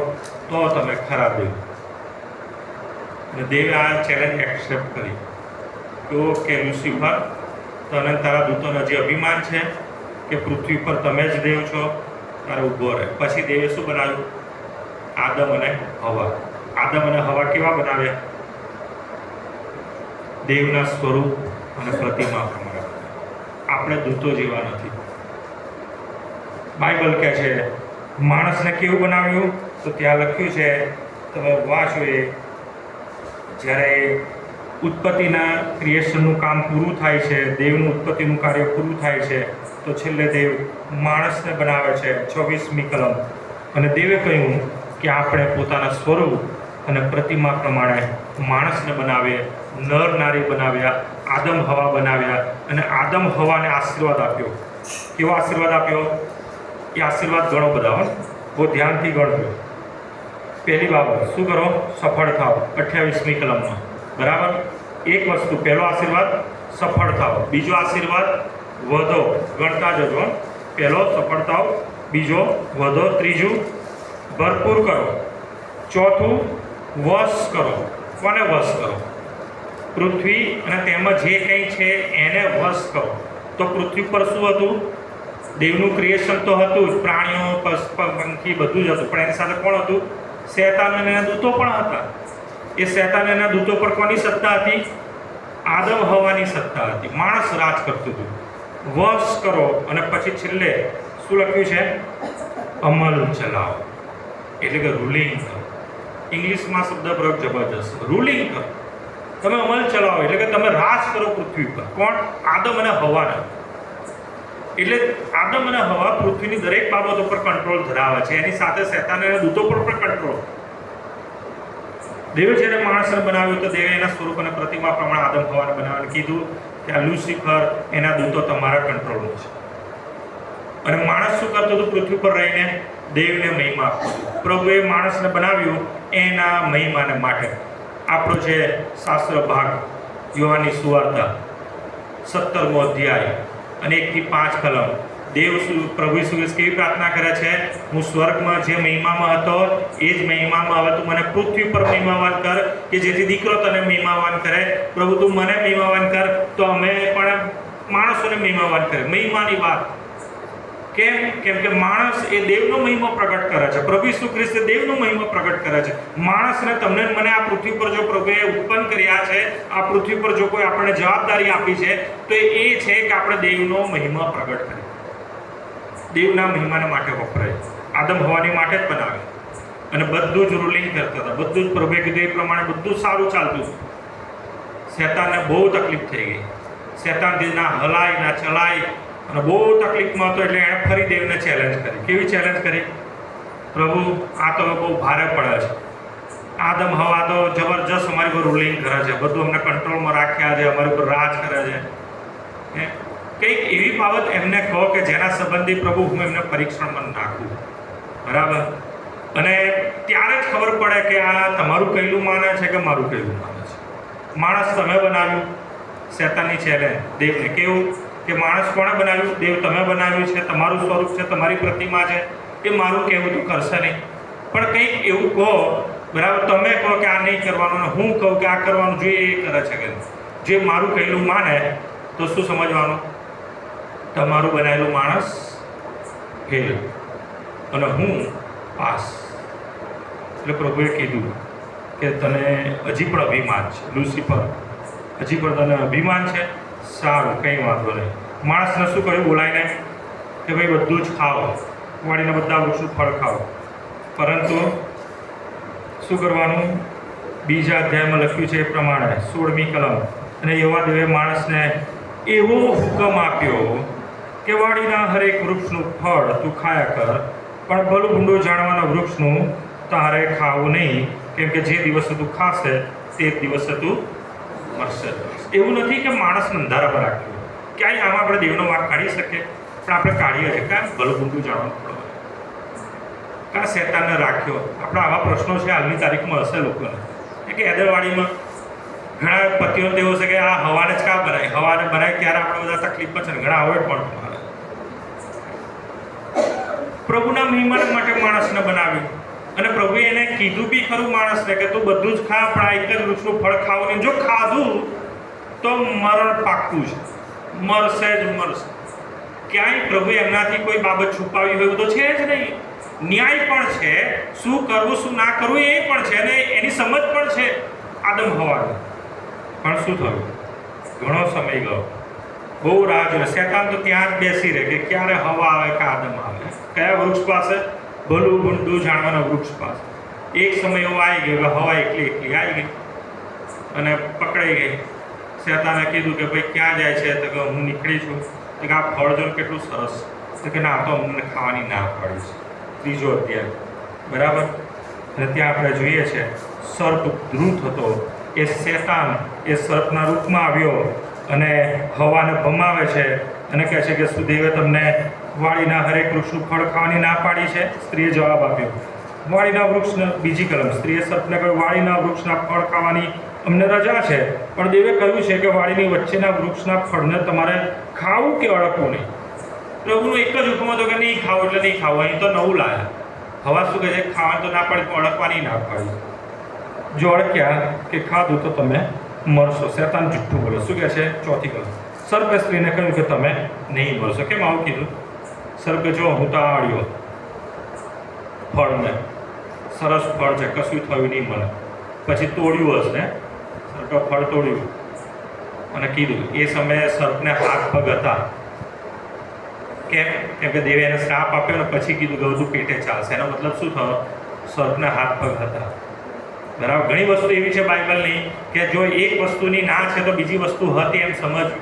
તો તમે ખરા દેવ. અને દેવે આ ચેલેન્જ એક્સેપ્ટ કરી કે લુસિફર, તને તારા દૂતોનો જે અભિમાન છે કે પૃથ્વી પર તમે જ દેવ છો, તારે ઊભો રહે. પછી દેવે શું બનાવ્યું? આદમ અને હવા. આદમ અને હવા કેવા બનાવ્યા? દેવના સ્વરૂપ અને પ્રતિમા પ્રમાણે. આપણે દૂતો જેવા નથી. બાઇબલ કહે છે માણસને કેવું બનાવ્યું? તો ત્યાં લખ્યું છે, તમે વાંચો, એ જ્યારે ઉત્પત્તિના ક્રિએશનનું કામ પૂરું થાય છે, દેવનું ઉત્પત્તિનું કાર્ય પૂરું થાય છે, તો છેલ્લે દેવ માણસને બનાવે છે. 26મી કલમ. અને દેવે કહ્યું કે આપણે પોતાના સ્વરૂપ અને પ્રતિમા પ્રમાણે માણસને બનાવીએ, નર નારી બનાવ્યા, આદમ હવા બનાવ્યા અને આદમ હવાને આશીર્વાદ આપ્યો. કેવો આશીર્વાદ આપ્યો? એ આશીર્વાદ ઘણો બધા હો, બહુ ધ્યાનથી ગણજો. પહેલી બાબત શું કરો? સફળ થાવ. 28મી કલમમાં બરાબર. એક વસ્તુ, પહેલો આશીર્વાદ સફળ થાવ. બીજો આશીર્વાદ વધો. ગણતા જજો. પહેલો સફળ થાવ, બીજો વધો, ત્રીજું ભરપૂર કરો, ચોથું વશ કરો. કોને વશ કરો? પૃથ્વી અને તેમાં જે કંઈ છે એને વશ કરો. તો પૃથ્વી પર શું હતું? દેવનું ક્રિએશન તો હતું જ, પ્રાણીઓ, પંખી બધું જ હતું, પણ એની સાથે કોણ હતું? શૈતાન અને એના દૂતો પણ હતા. એ શૈતાન અને એના દૂતો પર કોની સત્તા હતી? આદમ હવાની સત્તા હતી. માણસ રાજ કરતું હતું. વશ કરો અને પછી છેલ્લે શું લખ્યું છે? અમલ ચલાવો, એટલે કે રૂલિંગ કરો. ઇંગ્લિશમાં શબ્દ પ્રયોગ જબરજસ્ત, રૂલિંગ કરો. તમે અમલ ચલાવો એટલે કે તમે રાજ કરો પૃથ્વી પર. કોણ? આદમ અને હવાના. એટલે આદમ અને હવા પૃથ્વીની દરેક બાબતો પર કંટ્રોલ ધરાવે છે. એની સાથે શૈતાન અને દૂતો પર પણ કંટ્રોલ. દેવે જ્યારે માણસને બનાવ્યું તો દેવે એના સ્વરૂપ અને પ્રતિમા પ્રમાણે આદમ હવાને બનાવવાનું કીધું કે આ લુસિફર, એના દૂતો તમારા કંટ્રોલમાં છે. અને માણસ શું કરતો હતો? પૃથ્વી પર રહીને દેવને મહિમા આપતો. પ્રભુએ માણસને બનાવ્યું એના મહિમાને માટે. આપણો જે શાસ્ત્ર ભાગ યોહાનની સુવાર્તા 17મો અધ્યાય અને 1 થી 5 કલમ, પ્રભુ ઈસુ કેવી પ્રાર્થના કરે છે? હું સ્વર્ગમાં જે મહિમામાં હતો એ જ મહિમામાં હવે તું મને પૃથ્વી પર મહિમાવાન કર, કે જેથી દીકરો તને મહિમાવાન કરે. પ્રભુ તું મને મહિમાવાન કર તો અમે પણ માણસોને મહિમાવાન કરે. મહિમાની વાત કેમ? કેમ કે માણસ એ દેવનો મહિમા પ્રગટ કરે છે. પ્રભુ ઈસુ ખ્રિસ્તે દેવનો મહિમા પ્રગટ કરે છે. માણસને, તમને મને આ પૃથ્વી પર જો પ્રભુએ ઉત્પન્ન કર્યા છે, આ પૃથ્વી પર જો કોઈ આપણને જવાબદારી આપી છે તો એ છે કે આપણે દેવનો મહિમા પ્રગટ કરીએ. દેવના મહિમાને માટે વપરાય. આદમ હવાની માટે જ બનાવે અને બધું જ રૂલિંગ કરતા હતા. બધું જ પ્રભુએ કીધું એ પ્રમાણે બધું સારું ચાલતું હતું. શૈતાનને બહુ તકલીફ થઈ ગઈ. શૈતાનથી ના હલાય ના ચલાય અને બહુ તકલીફમાં હતો. એટલે એણે ફરી દેવને ચેલેન્જ કરી. કેવી ચેલેન્જ કરી? પ્રભુ આ તો બહુ ભારે પડે છે. આદમ હવા તો જબરજસ્ત અમારી પર રૂલિંગ કરે છે, બધું અમને કંટ્રોલમાં રાખ્યા છે, અમારી પર રાજ કરે છે. કંઈક એવી બાબત એમને કહો કે જેના સંબંધી પ્રભુ હું એમને પરીક્ષણમાં નાખું. બરાબર. અને ત્યારે જ ખબર પડે કે આ તમારું કહેલું માને છે કે મારું કહેલું માને છે. માણસ તમે બનાવ્યું. શૈતાનની ચેલેન્જ દેવને. કેવું? કે માણસ કોણે બનાવ્યું? દેવ તમે બનાવ્યું છે, તમારું સ્વરૂપ છે, તમારી પ્રતિમા છે. એ મારું કહેવું તો કરશે નહીં, પણ કંઈક એવું કહો. બરાબર. તમે કહો કે આ નહીં કરવાનું અને હું કહું કે આ કરવાનું જોઈએ, એ કરે છે કે જે મારું કહેલું માને તો શું સમજવાનું? તમારું બનાવેલું માણસ ફેલ અને હું પાસ. એટલે પ્રભુએ કીધું કે તને હજી પણ અભિમાન છે લુસિફર, હજી પણ તને અભિમાન છે. સારું, કંઈ વાંધો નહીં. માણસને શું કહ્યું બોલાવીને? કે ભાઈ બધું જ ખાઓ, વાળીને બધા વૃક્ષનું ફળ ખાઓ. પરંતુ શું કરવાનું? બીજા અધ્યાયમાં લખ્યું છે એ પ્રમાણે 16મી કલમ, અને એવા દેવે માણસને એવો હુકમ આપ્યો કે વાડીના હરેક વૃક્ષનું ફળ તું ખાયા કર, પણ ભલું ભૂંડું જાણવાના વૃક્ષનું તારે ખાવું નહીં, કેમ કે જે દિવસે તું ખાશે તે દિવસે તું મરશે. એવું નથી કે માણસને અંધારા પર રાખ્યું. ક્યાંય આમાં આપણે દેવનો વાંક કાઢી શકીએ, પણ આપણે કાઢીએ છીએ. કાં ભલું ભૂંડું જાણવાનું ફળ, કાં શૈતાનને રાખ્યો. આપણા આવા પ્રશ્નો છે હાલની તારીખમાં હશે લોકોને. કે એદરવાડીમાં ઘણા પતિઓ તેવું છે કે આ હવાને જ કાં બનાય, હવાને બનાય ત્યારે આપણે બધા તકલીફમાં છે ને ઘણા અવોઇડ પણ તમારે. પ્રભુના મહિમાન માટે માણસને બનાવ્યું અને પ્રભુએ એને કીધું બી ખરું માણસને કે તું બધું જ ખા, પણ આ એક જ વૃક્ષનું ફળ ખાવું નહીં. જો ખાધું તો મરણ પાક્કું છે, મરશે જ મરશે. ક્યાંય પ્રભુએ એમનાથી કોઈ બાબત છુપાવી હોય તો છે જ નહીં. ન્યાય પણ છે, શું કરવું શું ના કરવું એ પણ છે, અને એની સમજ પણ છે આદમ હવાની. પણ શું થયું? ઘણો સમય ગયો, બહુ રાહ જોઈ. શૈતાન તો ત્યાં જ બેસી રહે કે ક્યારે હવા આવે કે આદમ આવે. કયા વૃક્ષ પાસે? ભલું ભૂંડું જાણવાના વૃક્ષ પાસે. એક સમય એવો આવી ગયો કે હવા એકલી આવી ગઈ અને પકડાઈ ગઈ. શૈતાને કીધું કે ભાઈ ક્યાં જાય છે? તો કે હું નીકળી છું. તો કે આ ફળ જો કેટલું સરસ. તો કે ના, તો અમને ખાવાની ના પડી છે. 3જો અધ્યાય. બરાબર. અને ત્યાં આપણે જોઈએ છે સર્પ ધ્રુત હતો, એ શેતાન એ સર્પના રૂપમાં આવ્યો અને હવાને ભમાવે છે અને કહે છે કે શું દેવે તમને વાડીના હરેક વૃક્ષનું ફળ ખાવાની ના પાડી છે? સ્ત્રીએ જવાબ આપ્યો, વાડીના વૃક્ષને, બીજી કલમ, સ્ત્રીએ સર્પને કહ્યું, વાડીના વૃક્ષના ફળ ખાવાની અમને રજા છે, પણ દેવે કહ્યું છે કે વાડીની વચ્ચેના વૃક્ષના ફળને તમારે ખાવું કે અડકવું નહીં. પ્રભુનો એક જ હુકમ હતો કે નહીં ખાવું એટલે નહીં ખાવું. અહીં તો નવું લાયા. હવા શું કહે છે? ખાવાનું તો ના પાડી, પણ અડકવાની ના પાડી. જો અડક્યા કે ખાધું તો તમે મરશો. શેતાન જુઠ્ઠું બોલે. શું કહે છે? ચોથી કલમ, સર્પે સ્ત્રીને કહ્યું કે તમે નહીં મરશો. કેમ આવું કીધું? સર્પે જો હું તો આડ્યો ફળને, સરસ ફળ છે, કશું થયું નહીં મને. પછી તોડ્યું હશે ને, સર્પે ફળ તોડ્યું અને કીધું. એ સમયે સર્પને હાથ પગ હતા. કેમ? કેમ કે દેવે એને શ્રાપ આપ્યો ને પછી કીધું કે બધું પેટે ચાલશે. એનો મતલબ શું થયો? સર્પને હાથ પગ હતા. બરાબર. ઘણી વસ્તુ એવી છે બાઇબલની કે જો એક વસ્તુની ના છે તો બીજી વસ્તુ હતી એમ સમજવું.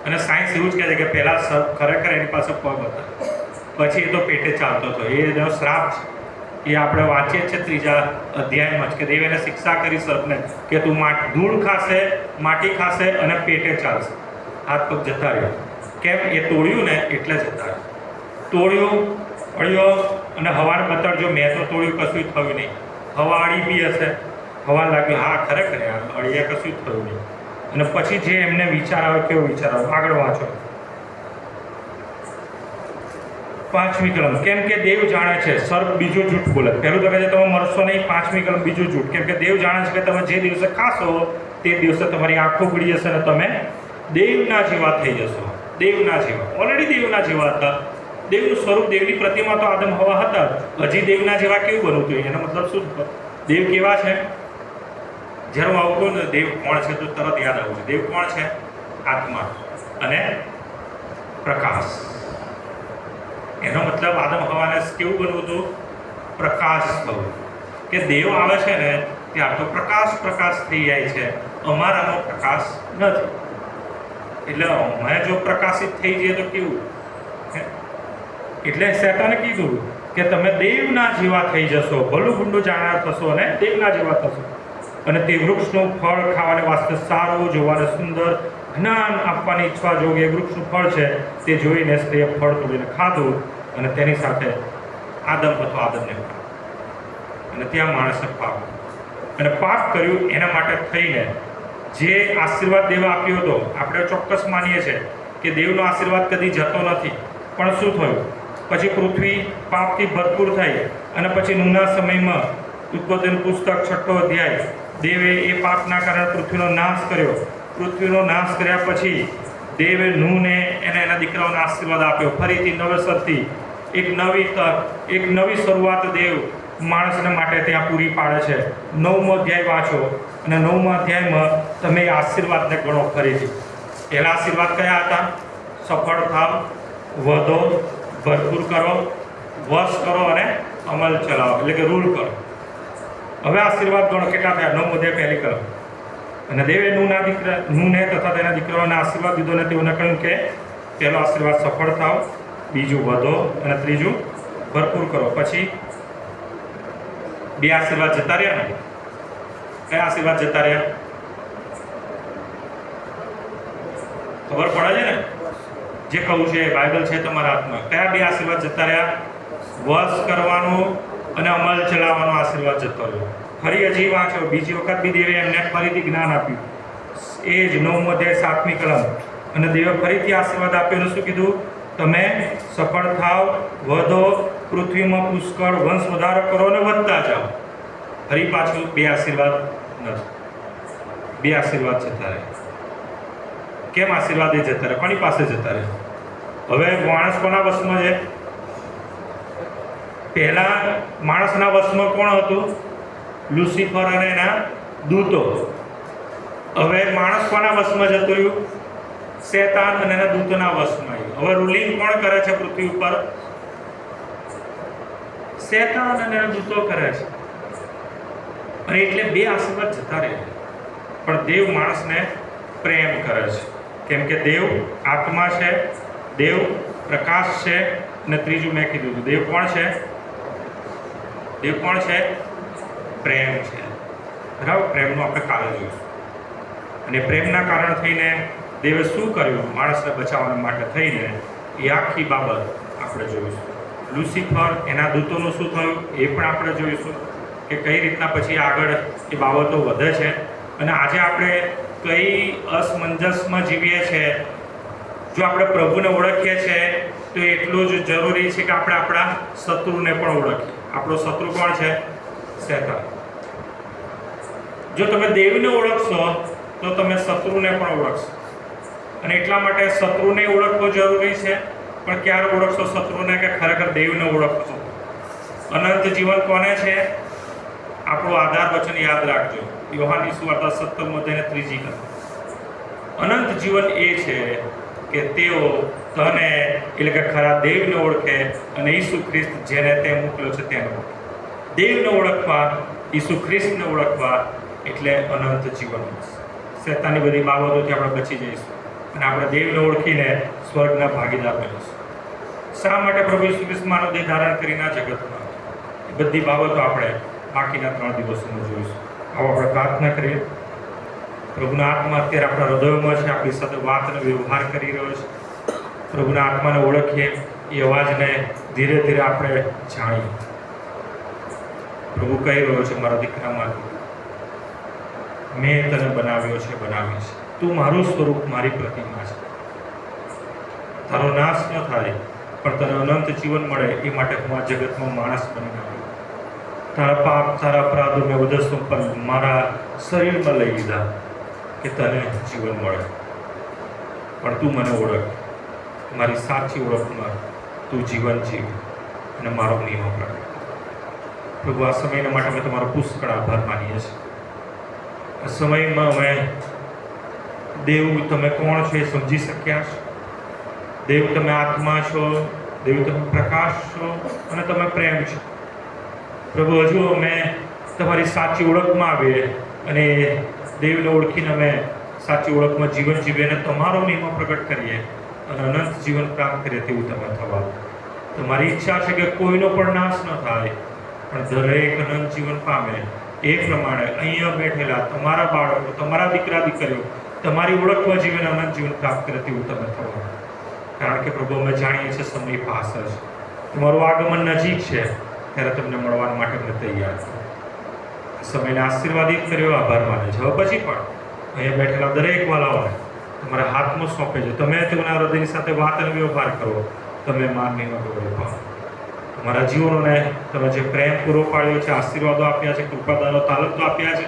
અને સાયન્સ એવું જ કહે છે કે પહેલાં સર્પ ખરેખર એની પાસે પગ હતા, પછી એ તો પેટે ચાલતો હતો. એનો શ્રાપ છે. એ આપણે વાંચીએ છીએ 3 અધ્યાયમાં જ કે દેવે એને શિક્ષા કરી સર્પને કે તું ધૂળ ખાશે, માટી ખાશે અને પેટે ચાલશે. હાથ પગ જતા રહ્યો. કેમ? એ તોડ્યું ને એટલે જતા રહ્યો. તોડ્યું, અડ્યો અને હવાને બતાડજો મેં તો તોડ્યું, કશું થયું નહીં. હવા અડી બી હશે, હવા લાગ્યું હા ખરેખર અડીએ, કશું થયું નહીં. અને પછી જે એમને વિચાર આવે, કેવો વિચાર આવે? આગળ વાંચો 5મી કલમ. કેમ કે દેવ જાણે છે, સર્પ બીજું જૂઠ બોલે. પહેલું તો કહે છે તમે મરશો નહીં. 5મી કલમ બીજું જૂઠ. કેમ કે દેવ જાણે છે કે તમે જે દિવસે ખાશો તે દિવસે તમારી આંખો ઉગડી જશે અને તમે દેવના જેવા થઈ જશો. દેવના જેવા, ઓલરેડી દેવના જેવા હતા. દેવનું સ્વરૂપ, દેવની પ્રતિમા તો આદમ હવા હતા. હજી દેવના જેવા કેવું બનવું જોઈએ? એનો મતલબ શું? દેવ કેવા છે? જ્યારે હું આવું કહું ને દેવ કોણ છે તો તરત યાદ આવું છે. દેવ કોણ છે? આત્મા અને પ્રકાશ. એનો મતલબ આદમ હવાને કેવું બનવું હતું? પ્રકાશ થવું. કે દેવ આવે છે ને ત્યાર તો પ્રકાશ થઈ જાય છે. અમારામાં પ્રકાશ નથી. એટલે અમે જો પ્રકાશિત થઈ જઈએ તો કેવું? એટલે શેતાને કીધું કે તમે દેવના જેવા થઈ જશો, ભલું ગુંડું જાણનાર થશો અને દેવના જેવા થશો. અને તે વૃક્ષનું ફળ ખાવાને વાસ્તે સારું, જોવાને સુંદર, જ્ઞાન આપવાની ઈચ્છા જોગે વૃક્ષનું ફળ છે. તે જોઈને સ્ત્રીએ ફળ તોડીને ખાધું અને તેની સાથે આદમ હતો, આદમને અને ત્યાં માણસે પાપ અને પાપ કર્યું. એના માટે થઈને જે આશીર્વાદ દેવ આપ્યો હતો, આપણે ચોક્કસ માનીએ છીએ કે દેવનો આશીર્વાદ કદી જતો નથી. પણ શું થયું? પછી પૃથ્વી પાપથી ભરપૂર થઈ અને પછી નૂહના સમયમાં ઉત્પત્તિનું પુસ્તક 6ઠો અધ્યાય, દેવે એ પાપના કારણે પૃથ્વીનો નાશ કર્યો. પૃથ્વીનો નાશ કર્યા પછી દેવે નૂહને એને એના દીકરાઓને આશીર્વાદ આપ્યો. ફરીથી નવેસરથી એક નવી તક, એક નવી શરૂઆત દેવ માણસને માટે ત્યાં પૂરી પાડે છે. 9મો અધ્યાય વાંચો અને 9મા અધ્યાયમાં તમે આશીર્વાદને ગણો ફરીથી. પહેલા આશીર્વાદ કયા હતા? સફળ થાવ, વધો, ભરપૂર કરો, વશ કરો અને અમલ ચલાવો, એટલે કે રૂલ કરો. હવે આશીર્વાદ ગણો કેટલા થયા? 9મો અધ્યાય પહેલી કલમ. અને દેવે નૂહને તથા તેના દીકરાઓને આશીર્વાદ દીધો અને તેઓને કહ્યું કે પહેલો આશીર્વાદ સફળ થાવ, બીજું વધો અને ત્રીજું ભરપૂર કરો. પછી 2 આશીર્વાદ જતા રહ્યા ને? કયા આશીર્વાદ જતા રહ્યા? ખબર પડે છે ને? જે કહું છે બાઇબલ છે તમારા હાથમાં. કયા 2 આશીર્વાદ જતા રહ્યા? વશ કરવાનું અને અમલ ચલાવવાનો આશીર્વાદ જતો રહ્યો. ફરી હજી વાંચો, બીજી વખત બી દેવે એમને ફરીથી જ્ઞાન આપ્યું. એ જ 9મો અધ્યાય 7મી કલમ. અને દેવે ફરીથી આશીર્વાદ આપ્યો અને શું કીધું? તમે સફળ થાવ, વધો, પૃથ્વીમાં પુષ્કળ વંશ વધારો કરો અને વધતા જાઓ. ફરી પાછું 2 આશીર્વાદ નથી. 2 આશીર્વાદ જતા રહે. કેમ આશીર્વાદ એ જતા રહે? કોની પાસે જતા રહે? હવે માણસ કોના વશમાં છે? પહેલા માણસના વશમાં કોણ હતું? લુસિફર અને એના દૂતો. હવે માણસ કોના વશમાં જતું રહ્યું? શેતાન અને એના દૂતોના વશમાં આવ્યું. હવે રૂલિંગ કોણ કરે છે પૃથ્વી ઉપર? શેતાન અને એના દૂતો કરે છે. અને એટલે 2 આશીર્વાદ જતા રહે. પણ દેવ માણસને પ્રેમ કરે છે. કેમ કે દેવ આત્મા છે, દેવ પ્રકાશ છે. અને ત્રીજું મેં કીધું હતું, દેવ કોણ છે? દેવ કોણ છે? પ્રેમ છે, બરાબર? પ્રેમનું આપણે કાલે જોઈશું. અને પ્રેમના કારણ થઈને દેવે શું કર્યું માણસને બચાવવા માટે થઈને, એ આખી બાબત આપણે જોઈશું. લુસિફર, એના દૂતોનું શું થયું એ પણ આપણે જોઈશું, કે કઈ રીતના પછી આગળ એ બાબતો વધે છે. અને આજે આપણે કઈ અસમંજસમાં જીવીએ છીએ. જો આપણે પ્રભુને ઓળખીએ છીએ તો એટલું જ જરૂરી છે કે આપણે આપણા શત્રુને પણ ઓળખીએ. આપણો શત્રુ કોણ છે? શેતાન. જો તમે દેવને ઓળખશો તો તમે શત્રુને પણ ઓળખશો. અને એટલા માટે શત્રુને ઓળખવો જરૂરી છે. પણ ક્યારે ઓળખશો શત્રુને? કે ખરેખર દેવને ઓળખશો. અનંત જીવન કોને છે? આપણું આધાર વચન યાદ રાખજો, યોહાનની સુવાર્તા 17:3. અનંત જીવન એ છે કે તેઓ તને, એટલે કે ખરા દેવને ઓળખે અને ઈસુ ખ્રિસ્ત જેને તે મોકલ્યો છે તેને ઓળખે. દેવને ઓળખવા, ઈસુ ખ્રિસ્તને ઓળખવા એટલે અનંત જીવન. શેતાનની બધી બાબતોથી આપણે બચી જઈશું અને આપણે દેવને ઓળખીને સ્વર્ગના ભાગીદાર બનીશું. શા માટે પ્રભુ ઈસુ ખ્રિસ્ત માનવ દેહ ધારણ કરીને આ જગતમાં? એ બધી બાબતો આપણે બાકીના 3 દિવસોમાં જોઈશું. આવો આપણે પ્રાર્થના કરીએ. પ્રભુના આત્મા અત્યારે આપણા હૃદયોમાં છે, આપણી સાથે વાત અને વ્યવહાર કરી રહ્યો છે. પ્રભુના આત્માને ઓળખીએ, એ અવાજને ધીરે ધીરે આપણે જાણીએ. પ્રભુ કહી રહ્યો છે, મારા દીકરામાંથી મેં તને બનાવ્યો છે, બનાવીશ. તું મારું સ્વરૂપ, મારી પ્રતિમા છે. તારો નાશ ન થાય પણ તને અનંત જીવન મળે એ માટે હું આ જગતમાં માણસ બનીને આવ્યો. તારા પાપ, તારા અપરાધો મેં વધસ્તો પર મારા શરીરમાં લઈ લીધા કે તને જીવન મળે. પણ તું મને ઓળખ, મારી સાચી ઓળખમાં તું જીવન જીવ અને મારો નિયમ પ્રગટ. પ્રભુ, આ સમયના માટે અમે તમારો પુષ્કળ આભાર માનીએ છીએ. આ સમયમાં અમે દેવ તમે કોણ છો એ સમજી શક્યા છો. દેવ તમે આત્મા છો, દેવ તમે પ્રકાશ છો અને તમે પ્રેમ છો. પ્રભુ, હજુ અમે તમારી સાચી ઓળખમાં આવીએ અને દેવને ઓળખીને અમે સાચી ઓળખમાં જીવન જીવીએ અને તમારો મહિમા પ્રગટ કરીએ અને અનંત જીવન પ્રાપ્ત કરીએ તેવું તમે થવા. તમારી ઈચ્છા છે કે કોઈનો પણ નાશ ન થાય પણ દરેક અનંત જીવન પામે. એ પ્રમાણે અહીંયા બેઠેલા તમારા બાળકો, તમારા દીકરા દીકરીઓ તમારી ઓળખવા જીવન અનંત જીવન પ્રાપ્ત કરે તેવું તમે થવા. કારણ કે પ્રભુ, અમે જાણીએ છીએ સમય પાસે છે, તમારું આગમન નજીક છે, ત્યારે તમને મળવા માટે અમે તૈયાર છીએ. સમયને આશીર્વાદિત કર્યો, આભાર માને છે. હવે પછી પણ અહીંયા બેઠેલા દરેક વાલાઓને તમારા હાથમાં સોંપે છે. તમે તેમના હૃદયની સાથે વાત અને વ્યવહાર કરો. તમે માનવીમાં ગૌરવ પાડો. તમારા જીવનોને તમે જે પ્રેમ પૂરો પાડ્યો છે, આશીર્વાદો આપ્યા છે, કૃપાદાનો તાલંતો આપ્યા છે,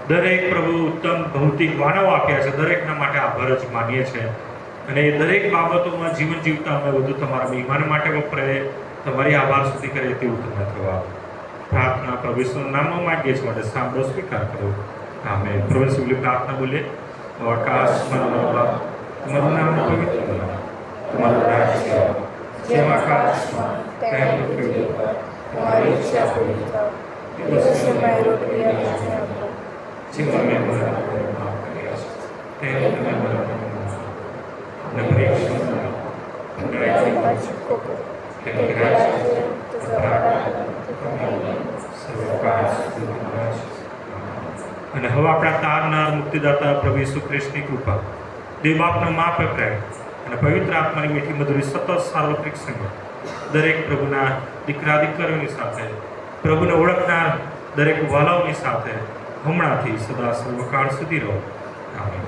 દરેક પ્રભુ ઉત્તમ ભૌતિક માનવો આપ્યા છે, દરેકના માટે આભાર જ માનીએ છીએ. અને એ દરેક બાબતોમાં જીવન જીવતા અમે વધુ તમારા મહેમાન માટે વપરાય, તમારી આભાર સુધી કરીએ તેવું તમે થવા. પ્રાર્થના પ્રભુ ઈસુના નામમાં માંગીએ છીએ, માટે સાંભળો, સ્વીકાર કરો. આમેન. પ્રભુ ઈસુ બોલી પ્રાર્થના બોલીએ. આકાશમાં તમારું નામ પવિત્ર બનો, તમારું રાજ્ય જેમ આકાશમાં તેમ પૃથ્વી પર તમારી ઈચ્છા પૂરી થાય. દિવસે અમારી રોટલી આજે આપો, જેમ અમે અમારા લોકોને માફ કર્યા છે તેમ તમે અમારા લોકોને માફ કરો. અને પરીક્ષામાં અને હવે આપણા તારનાર મુક્તિદાતા પ્રભુ ઈસુ ખ્રિસ્તની કૃપા, દેવ બાપનો માપ પ્રેમ અને પવિત્ર આત્માની મીઠી મધુરી સતત સાર્વત્રિક સંગત દરેક પ્રભુના દીકરા દીકરીઓની સાથે, પ્રભુને ઓળખનાર દરેક વાલાઓની સાથે હમણાંથી સદા સર્વકાળ સુધી રહો. આમેન.